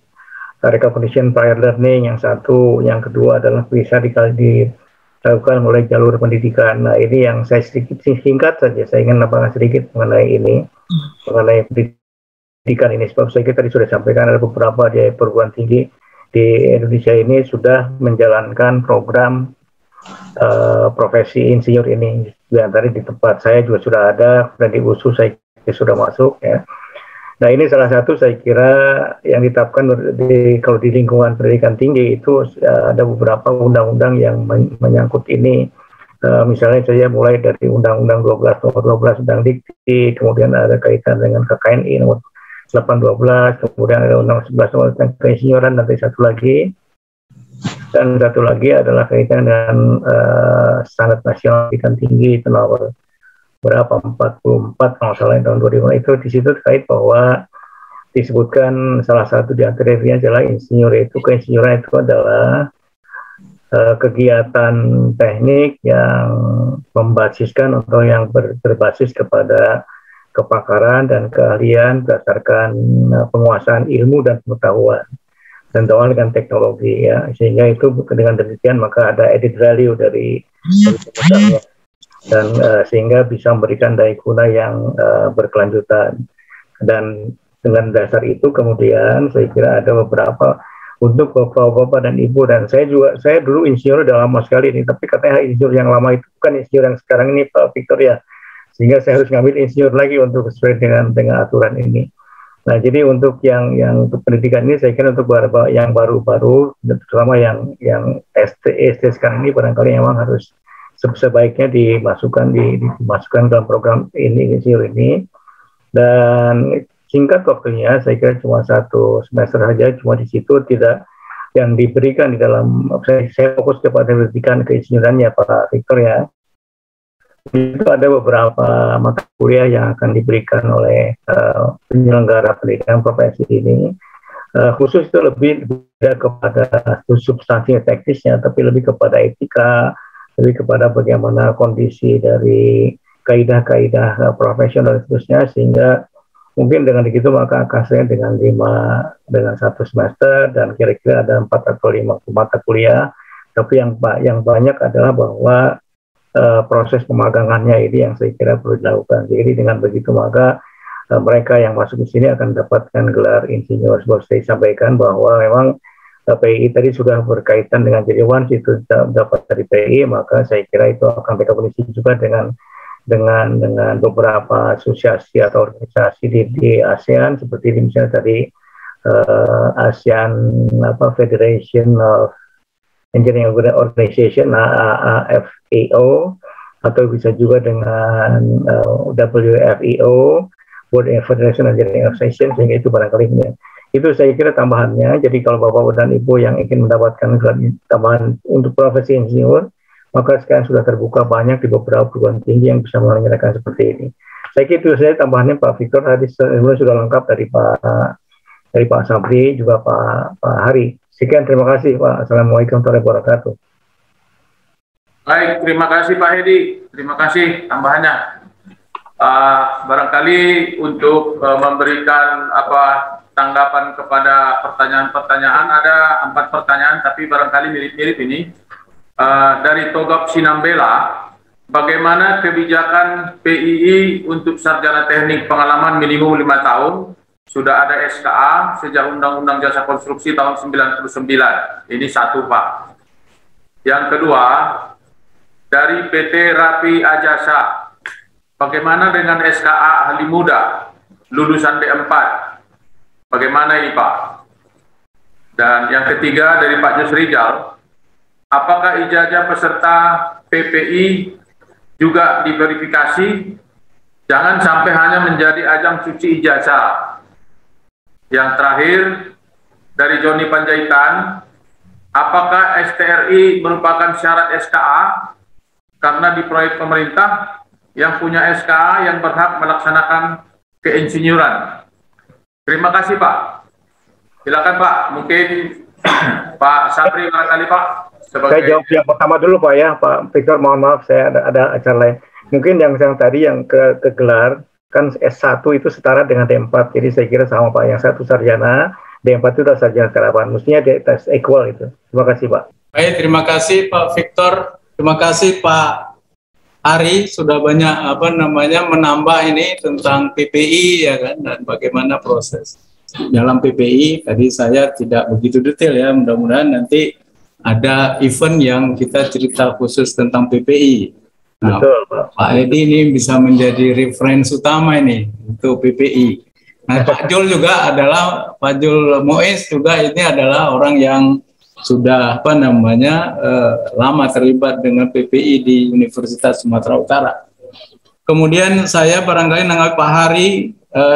Speaker 6: recognition prior learning, yang satu, yang kedua adalah bisa dilakukan oleh jalur pendidikan. Nah ini yang saya sedikit singkat saja, saya ingin nambahkan sedikit mengenai ini, mengenai pendidikan ini. Sebab saya tadi sudah sampaikan ada beberapa di perguruan tinggi di Indonesia ini sudah menjalankan program profesi insinyur ini. Yang tadi di tempat saya juga sudah ada, dan di USU saya sudah masuk ya. Nah ini salah satu saya kira yang ditetapkan kalau di lingkungan pendidikan tinggi itu ada beberapa undang-undang yang menyangkut ini. Misalnya saya mulai dari Undang-Undang 12 nomor 12 Undang Dikti, kemudian ada kaitan dengan KKNI nomor 812, kemudian ada Undang 11 nomor keinsinyuran, nanti satu lagi adalah kaitan dengan standar nasional pendidikan tinggi itu nomor berapa 44 kalau salah tahun 2005. Itu di situ terkait bahwa disebutkan salah satu di antaranya adalah keinsinyuran itu adalah kegiatan teknik yang membasiskan atau yang berbasis kepada kepakaran dan keahlian berdasarkan penguasaan ilmu dan pengetahuan dan dengan teknologi ya, sehingga itu dengan demikian maka ada added value dari pengetahuan dan sehingga bisa memberikan daya guna yang berkelanjutan. Dan dengan dasar itu kemudian saya kira ada beberapa untuk bapak-bapak dan ibu, dan saya dulu insinyur udah lama sekali ini, tapi katanya insinyur yang lama itu bukan insinyur yang sekarang ini Pak Victor ya, sehingga saya harus ngambil insinyur lagi untuk sesuai dengan aturan ini. Nah, jadi untuk yang untuk pendidikan ini saya kira untuk yang baru-baru, terutama yang SD sekarang ini barangkali memang harus sebaiknya dimasukkan dalam program insinyur ini. Dan singkat waktunya, saya kira cuma 1 semester saja, cuma di situ tidak yang diberikan di dalam, saya fokus kepada pendidikan keinsinyurannya Pak Victor ya. Itu ada beberapa mata kuliah yang akan diberikan oleh penyelenggara pendidikan profesi ini. Khusus itu lebih kepada substansi teknisnya, tapi lebih kepada etika, lebih kepada bagaimana kondisi dari kaidah-kaidah profesional dan seterusnya, sehingga Mungkin dengan begitu maka akan dengan 1 semester dan kira-kira ada 4 atau 5 mata kuliah. Tapi yang banyak adalah bahwa proses pemagangannya ini yang saya kira perlu dilakukan. Jadi dengan begitu maka mereka yang masuk ke sini akan mendapatkan gelar insinyur. Seperti saya sampaikan bahwa memang PII tadi sudah berkaitan dengan, jadi once itu dapat dari PII, maka saya kira itu akan berkomunikasi juga dengan beberapa asosiasi atau organisasi di ASEAN, seperti misalnya tadi ASEAN Federation of Engineering Organization AFEO, atau bisa juga dengan WFEO, World Federation of Engineering Organization, sehingga itu barangkali itu saya kira tambahannya. Jadi kalau Bapak dan Ibu yang ingin mendapatkan tambahan untuk profesi insinyur, maka sekarang sudah terbuka banyak di beberapa perguruan tinggi yang bisa menyelenggarakan seperti ini. Saya kira itu saya tambahannya Pak Victor tadi sudah lengkap dari Pak Sabri juga Pak Hari. Sekian, terima kasih Pak. Assalamualaikum warahmatullahi wabarakatuh.
Speaker 1: Baik, terima kasih Pak Hedi. Terima kasih tambahannya. Barangkali untuk memberikan tanggapan kepada pertanyaan-pertanyaan, ada 4 pertanyaan, tapi barangkali mirip-mirip ini. Dari Togop Sinambela, bagaimana kebijakan PII untuk sarjana teknik pengalaman minimum 5 tahun? Sudah ada SKA sejak Undang-Undang Jasa Konstruksi tahun 99. Ini satu, Pak. Yang kedua, dari PT Rapi Ajasa, bagaimana dengan SKA ahli muda lulusan D4? Bagaimana ini, Pak? Dan yang ketiga dari Pak Yusrijal, apakah ijazah peserta PPI juga diverifikasi? Jangan sampai hanya menjadi ajang cuci ijazah. Yang terakhir dari Joni Panjaitan, apakah STRI merupakan syarat SKA? Karena di proyek pemerintah yang punya SKA yang berhak melaksanakan keinsinyuran. Terima kasih Pak. Silakan Pak, mungkin Pak Sabri barangkali Pak.
Speaker 6: Saya jawab yang pertama dulu Pak ya, Pak Victor, mohon maaf saya ada acara lain. Mungkin yang tadi yang kegelar, kan S1 itu setara dengan D4, jadi saya kira sama Pak, yang satu sarjana, D4 itu sudah sarjana kerapan, mestinya tes equal itu. Terima kasih Pak.
Speaker 3: Baik, terima kasih Pak Victor, terima kasih Pak Ari, sudah banyak menambah ini tentang PPI ya kan, dan bagaimana proses dalam PPI. Tadi saya tidak begitu detail ya, mudah-mudahan nanti ada event yang kita cerita khusus tentang PPI. Nah, betul, Pak Edi ini bisa menjadi referensi utama ini untuk PPI. Nah, Pak Jul juga adalah, Pak Jul Moes juga ini adalah orang yang sudah lama terlibat dengan PPI di Universitas Sumatera Utara. Kemudian saya barangkali nanggapi Pak Hari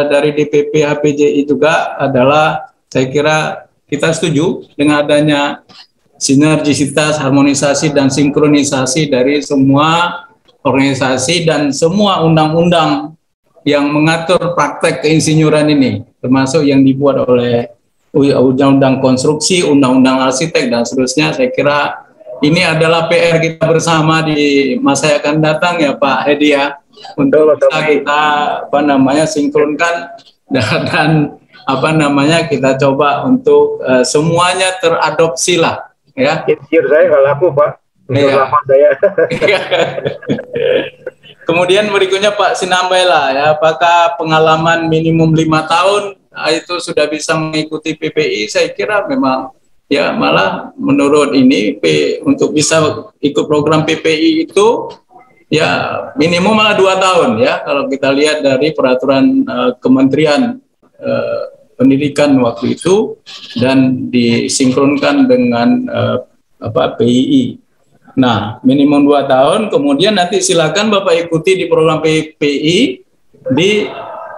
Speaker 3: dari DPP HPJI juga adalah, saya kira kita setuju dengan adanya sinergisitas, harmonisasi, dan sinkronisasi dari semua organisasi dan semua undang-undang yang mengatur praktek keinsinyuran ini, termasuk yang dibuat oleh undang-undang konstruksi, undang-undang arsitek, dan seterusnya. Saya kira ini adalah PR kita bersama di masa yang akan datang ya Pak Hedi ya, untuk bisa kita sinkronkan dan kita coba untuk semuanya teradopsi lah ya.
Speaker 6: Insinyur saya nggak laku Pak. Iya.
Speaker 3: Kemudian berikutnya Pak Sinambela ya, apakah pengalaman minimum 5 tahun itu sudah bisa mengikuti PPI? Saya kira memang ya, malah menurut ini untuk bisa ikut program PPI itu ya minimum malah 2 tahun ya, kalau kita lihat dari peraturan Kementerian Pendidikan waktu itu dan disinkronkan dengan PII. Nah, minimum 2 tahun, kemudian nanti silakan Bapak ikuti di program PPI di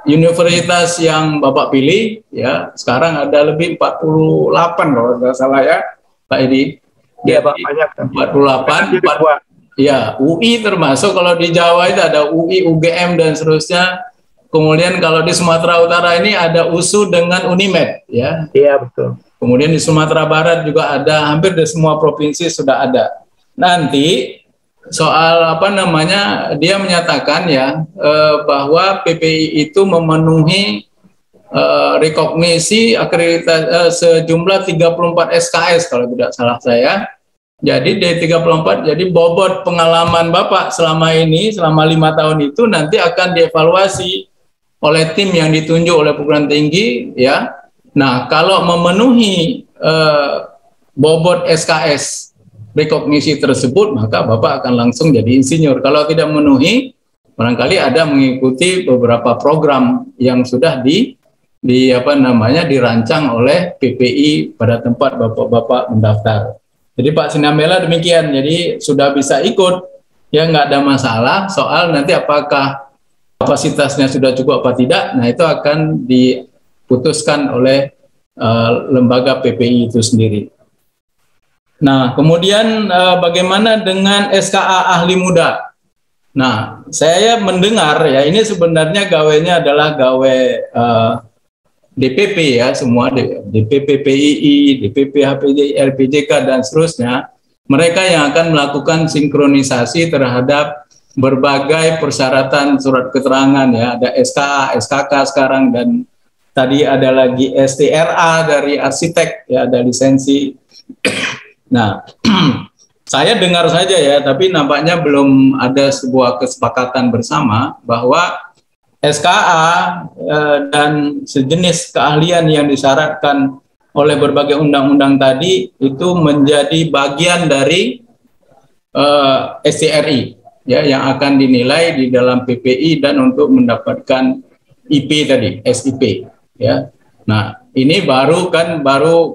Speaker 3: universitas yang Bapak pilih, ya. Sekarang ada lebih 48 kalau tidak salah ya, Pak Edi.
Speaker 6: Iya, Pak, banyak.
Speaker 3: 48, ya, UI termasuk, kalau di Jawa itu ada UI, UGM, dan seterusnya. Kemudian kalau di Sumatera Utara ini ada USU dengan Unimed, ya.
Speaker 6: Iya, betul.
Speaker 3: Kemudian di Sumatera Barat juga ada, hampir di semua provinsi sudah ada. Nanti soal dia menyatakan ya bahwa PPI itu memenuhi rekognisi akreditasi sejumlah 34 SKS kalau tidak salah saya. Jadi D34, jadi bobot pengalaman Bapak selama ini, selama 5 tahun itu nanti akan dievaluasi oleh tim yang ditunjuk oleh perguruan tinggi, ya. Nah, kalau memenuhi bobot SKS rekognisi tersebut, maka Bapak akan langsung jadi insinyur. Kalau tidak memenuhi, barangkali ada mengikuti beberapa program yang sudah dirancang oleh PPI pada tempat Bapak-bapak mendaftar. Jadi Pak Sinambela demikian, jadi sudah bisa ikut, ya nggak ada masalah soal nanti apakah kapasitasnya sudah cukup apa tidak, nah itu akan diputuskan oleh lembaga PPI itu sendiri. Nah, kemudian bagaimana dengan SKA ahli muda? Nah, saya mendengar ya ini sebenarnya gawenya adalah gawe DPP ya, semua DPP PII, DPP HPJ, LPJK dan seterusnya, mereka yang akan melakukan sinkronisasi terhadap berbagai persyaratan surat keterangan ya, ada SKA, SKK sekarang, dan tadi ada lagi STRA dari arsitek ya, ada lisensi. Nah, saya dengar saja ya, tapi nampaknya belum ada sebuah kesepakatan bersama bahwa SKA dan sejenis keahlian yang disyaratkan oleh berbagai undang-undang tadi itu menjadi bagian dari STRI ya, yang akan dinilai di dalam PPI dan untuk mendapatkan IP tadi, SIP ya. Nah, ini baru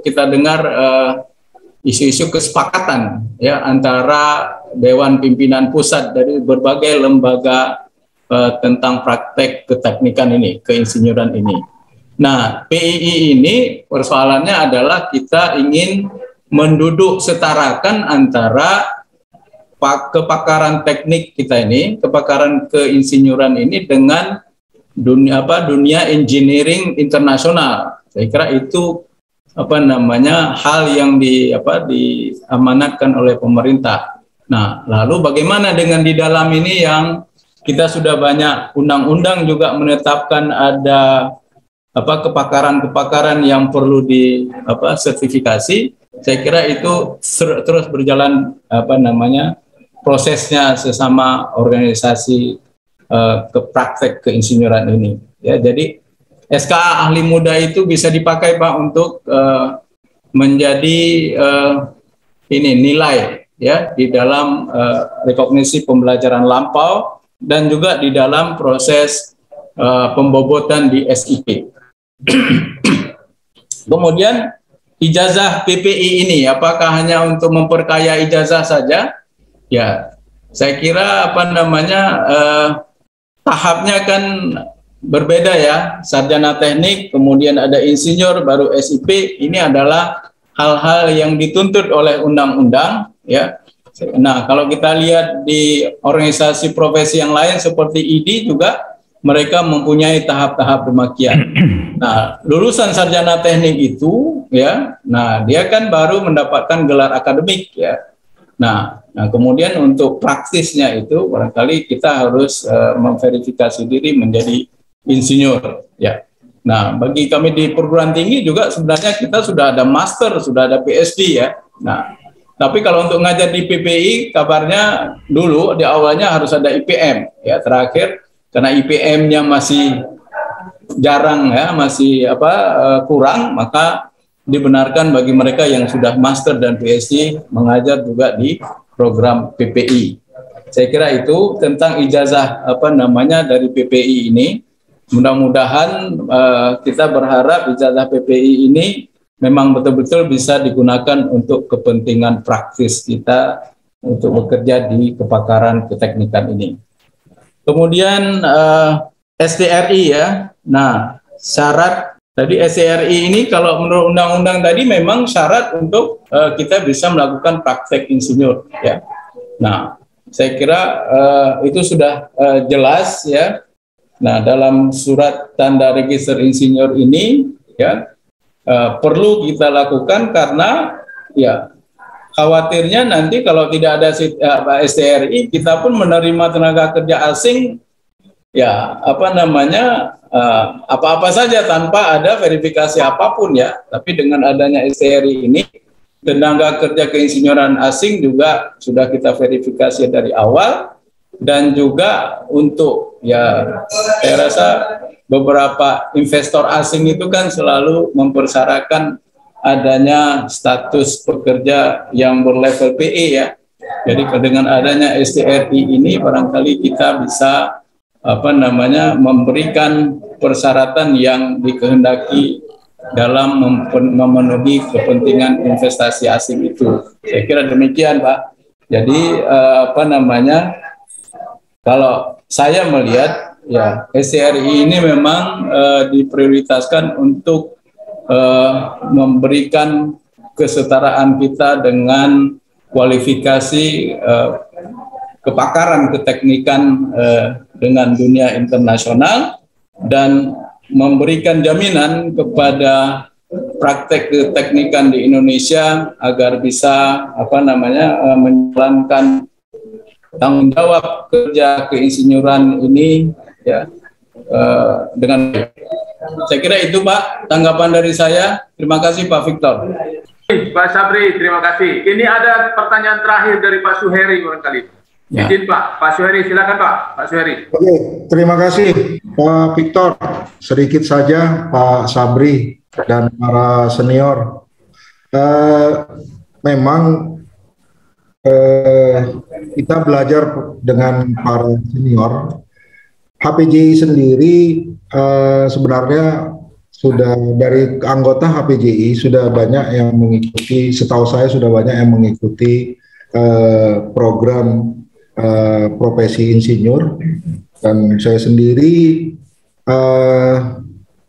Speaker 3: kita dengar isu-isu kesepakatan ya antara Dewan Pimpinan Pusat dari berbagai lembaga tentang praktek keteknikan ini, keinsinyuran ini. Nah, PII ini persoalannya adalah kita ingin menduduk setarakan antara kepakaran teknik kita ini, kepakaran keinsinyuran ini dengan dunia engineering internasional. Saya kira itu hal yang diamanatkan oleh pemerintah. Nah, lalu bagaimana dengan di dalam ini yang kita sudah banyak undang-undang juga menetapkan ada kepakaran yang perlu sertifikasi. Saya kira itu terus berjalan prosesnya sesama organisasi praktek keinsinyuran ini. Ya, jadi SKA ahli muda itu bisa dipakai Pak untuk menjadi nilai ya di dalam rekognisi pembelajaran lampau dan juga di dalam proses pembobotan di SIP. Kemudian ijazah PPI ini apakah hanya untuk memperkaya ijazah saja? Ya, saya kira tahapnya kan berbeda ya. Sarjana teknik, kemudian ada insinyur, baru SIP. Ini adalah hal-hal yang dituntut oleh undang-undang ya. Nah, kalau kita lihat di organisasi profesi yang lain seperti ID juga mereka mempunyai tahap-tahap demikian. Nah, lulusan sarjana teknik itu ya, nah dia kan baru mendapatkan gelar akademik ya. Nah, kemudian untuk praktisnya itu barangkali kita harus memverifikasi diri menjadi insinyur ya. Nah, bagi kami di perguruan tinggi juga sebenarnya kita sudah ada master, sudah ada PhD ya. Nah, tapi kalau untuk ngajar di PPI kabarnya dulu di awalnya harus ada IPM ya, terakhir karena IPM-nya masih jarang ya, masih kurang, maka dibenarkan bagi mereka yang sudah master dan PhD mengajar juga di program PPI. Saya kira itu tentang ijazah dari PPI ini. Mudah-mudahan kita berharap ijazah PPI ini memang betul-betul bisa digunakan untuk kepentingan praktis kita untuk bekerja di kepakaran keteknikan ini. Kemudian STRI ya. Nah, syarat tadi STRI ini kalau menurut undang-undang tadi memang syarat untuk kita bisa melakukan praktek insinyur ya. Nah, saya kira itu sudah jelas ya. Nah, dalam surat tanda register insinyur ini ya perlu kita lakukan karena ya khawatirnya nanti kalau tidak ada STRI kita pun menerima tenaga kerja asing ya apa namanya apa-apa saja tanpa ada verifikasi apapun ya. Tapi dengan adanya STRI ini, tenaga kerja keinsinyuran asing juga sudah kita verifikasi dari awal, dan juga untuk ya saya rasa beberapa investor asing itu kan selalu mempersyaratkan adanya status pekerja yang berlevel PE ya. Jadi dengan adanya STRI ini barangkali kita bisa apa namanya memberikan persyaratan yang dikehendaki dalam memenuhi kepentingan investasi asing itu. Saya kira demikian, Pak. Jadi apa namanya, kalau saya melihat ya STRI ini memang diprioritaskan untuk memberikan kesetaraan kita dengan kualifikasi kepakaran keteknikan dengan dunia internasional, dan memberikan jaminan kepada praktek keteknikan di Indonesia agar bisa apa namanya menjalankan tanggung jawab kerja keinsinyuran ini ya dengan saya kira itu Pak tanggapan dari saya. Terima kasih Pak Victor.
Speaker 1: Pak Sabri, terima kasih. Ini ada pertanyaan terakhir dari Pak Suheri barangkali.
Speaker 3: Ya.
Speaker 1: Izin Pak Suheri, silakan Pak Suheri.
Speaker 7: Oke, terima kasih Pak Victor. Sedikit saja Pak Sabri dan para senior. Memang kita belajar dengan para senior. HPJI sendiri sebenarnya sudah dari anggota HPJI sudah banyak yang mengikuti, setahu saya sudah banyak yang mengikuti program profesi insinyur, dan saya sendiri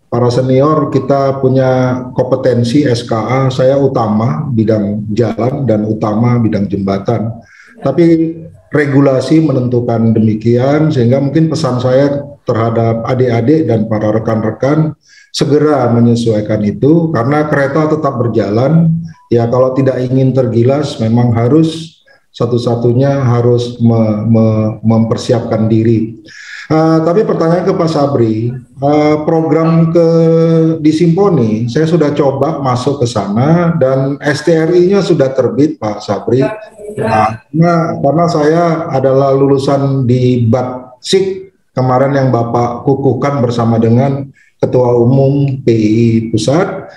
Speaker 7: para senior kita punya kompetensi SKA, saya utama bidang jalan dan utama bidang jembatan, tapi regulasi menentukan demikian, sehingga mungkin pesan saya terhadap adik-adik dan para rekan-rekan segera menyesuaikan itu, karena kereta tetap berjalan ya. Kalau tidak ingin tergilas memang harus satu-satunya harus mempersiapkan diri. Tapi pertanyaan ke Pak Sabri, program di Simponi, saya sudah coba masuk ke sana dan STRI-nya sudah terbit Pak Sabri. Karena saya adalah lulusan di BATSIK kemarin yang Bapak kukuhkan bersama dengan Ketua Umum PII Pusat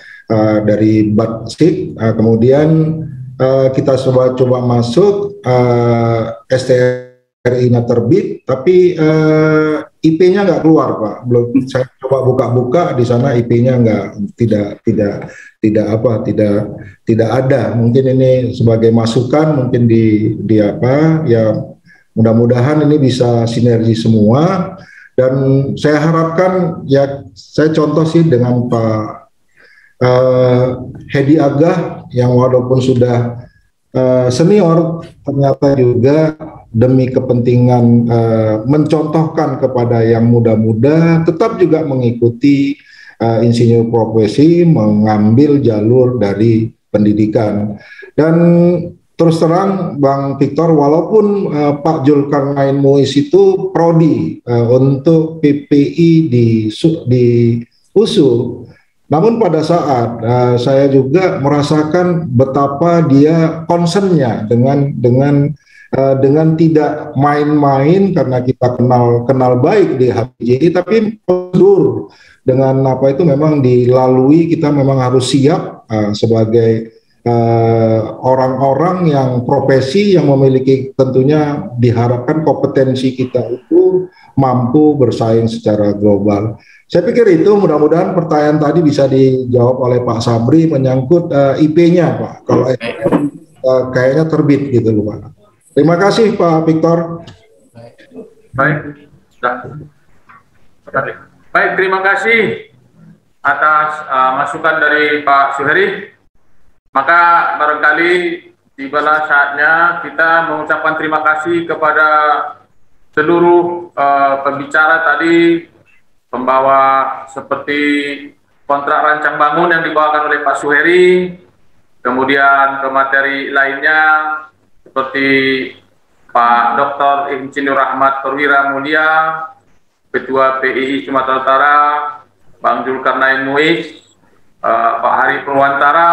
Speaker 7: dari BATSIK, kemudian kita coba masuk, STRI-nya terbit, tapi IP-nya nggak keluar Pak. Belum, saya coba buka-buka di sana IP-nya tidak ada. Mungkin ini sebagai masukan, mungkin di apa ya, mudah-mudahan ini bisa sinergi semua. Dan saya harapkan ya, saya contoh sih dengan Pak Hedi Agah yang walaupun sudah senior, ternyata juga demi kepentingan mencontohkan kepada yang muda-muda tetap juga mengikuti insinyur profesi, mengambil jalur dari pendidikan. Dan terus terang Bang Victor, walaupun Pak Zulkarnain Muiz itu prodi untuk PPI di USU, namun pada saat saya juga merasakan betapa dia concernnya dengan tidak main-main, karena kita kenal baik di HPJI, tapi prosedur dengan apa itu memang dilalui, kita memang harus siap sebagai orang-orang yang profesi yang memiliki, tentunya diharapkan kompetensi kita itu mampu bersaing secara global. Saya pikir itu, mudah-mudahan pertanyaan tadi bisa dijawab oleh Pak Sabri menyangkut IP-nya Pak. Kalau kayaknya terbit gitu loh Pak. Terima kasih Pak Victor.
Speaker 1: Baik, baik, terima kasih atas masukan dari Pak Suheri. Maka barangkali tibalah saatnya kita mengucapkan terima kasih kepada seluruh pembicara tadi, pembawa seperti kontrak rancang bangun yang dibawakan oleh Pak Suheri, kemudian ke materi lainnya seperti Pak Dr. Insinyur Ahmad Perwira Mulia, Ketua PII Sumatera Utara, Bang Zulkarnain Muiz, Pak Hari Purwantara,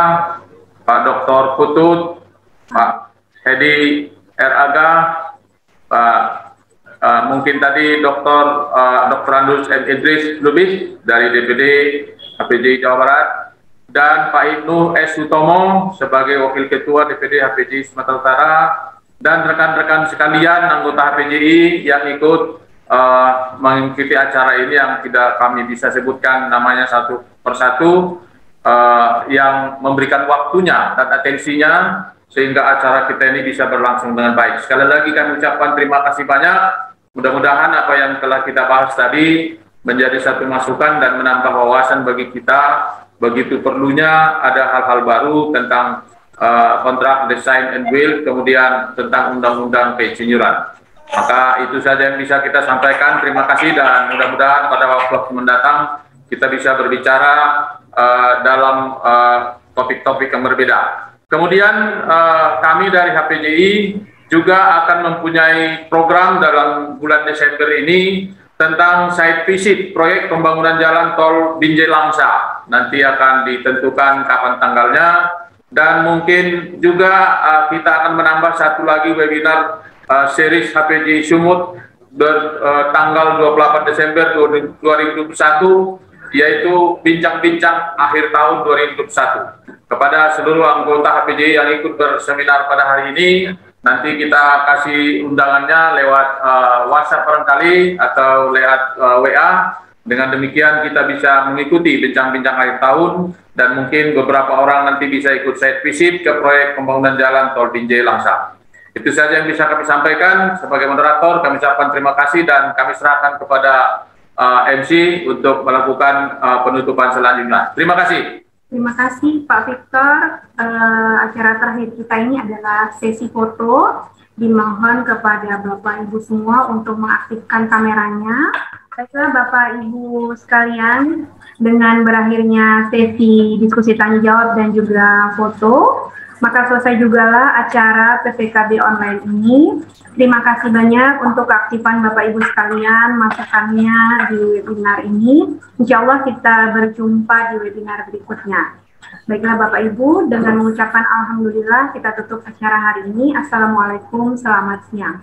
Speaker 1: Pak Dr. Putut, Pak Hedi R. Aga, Pak mungkin tadi Dr. Andus M. Idris Lubis dari DPD HPJI Jawa Barat, dan Pak Ibnu S. Sutomo sebagai Wakil Ketua DPD HPJI Sumatera Utara, dan rekan-rekan sekalian anggota HPJI yang ikut mengikuti acara ini yang tidak kami bisa sebutkan namanya satu persatu, yang memberikan waktunya dan atensinya sehingga acara kita ini bisa berlangsung dengan baik. Sekali lagi kami ucapkan terima kasih banyak. Mudah-mudahan apa yang telah kita bahas tadi menjadi satu masukan dan menambah wawasan bagi kita. Begitu perlunya ada hal-hal baru tentang kontrak design and build, kemudian tentang undang-undang keinsinyuran. Maka itu saja yang bisa kita sampaikan. Terima kasih, dan mudah-mudahan pada waktu mendatang kita bisa berbicara dalam topik-topik yang berbeda. Kemudian kami dari HPJI juga akan mempunyai program dalam bulan Desember ini tentang site visit proyek pembangunan jalan tol Binjai Langsa. Nanti akan ditentukan kapan tanggalnya, dan mungkin juga kita akan menambah satu lagi webinar series HPJI Sumut tanggal 28 Desember 2021, yaitu bincang-bincang akhir tahun 2021. Kepada seluruh anggota HPJI yang ikut berseminar pada hari ini, nanti kita kasih undangannya lewat WhatsApp barangkali atau lewat WA. Dengan demikian kita bisa mengikuti bincang-bincang akhir tahun, dan mungkin beberapa orang nanti bisa ikut site visit ke proyek pembangunan jalan tol Binjai Langsa. Itu saja yang bisa kami sampaikan. Sebagai moderator, kami ucapkan terima kasih dan kami serahkan kepada MC untuk melakukan penutupan selanjutnya. Terima kasih.
Speaker 8: Terima kasih Pak Victor. Acara terakhir kita ini adalah sesi foto. Dimohon kepada Bapak Ibu semua untuk mengaktifkan kameranya. Baiklah Bapak Ibu sekalian, dengan berakhirnya sesi diskusi tanya jawab dan juga foto, maka selesai jugalah acara PPKB online ini. Terima kasih banyak untuk keaktifan Bapak Ibu sekalian, masukannya di webinar ini. Insya Allah kita berjumpa di webinar berikutnya. Baiklah Bapak Ibu, dengan mengucapkan Alhamdulillah, kita tutup acara hari ini. Assalamualaikum, selamat siang.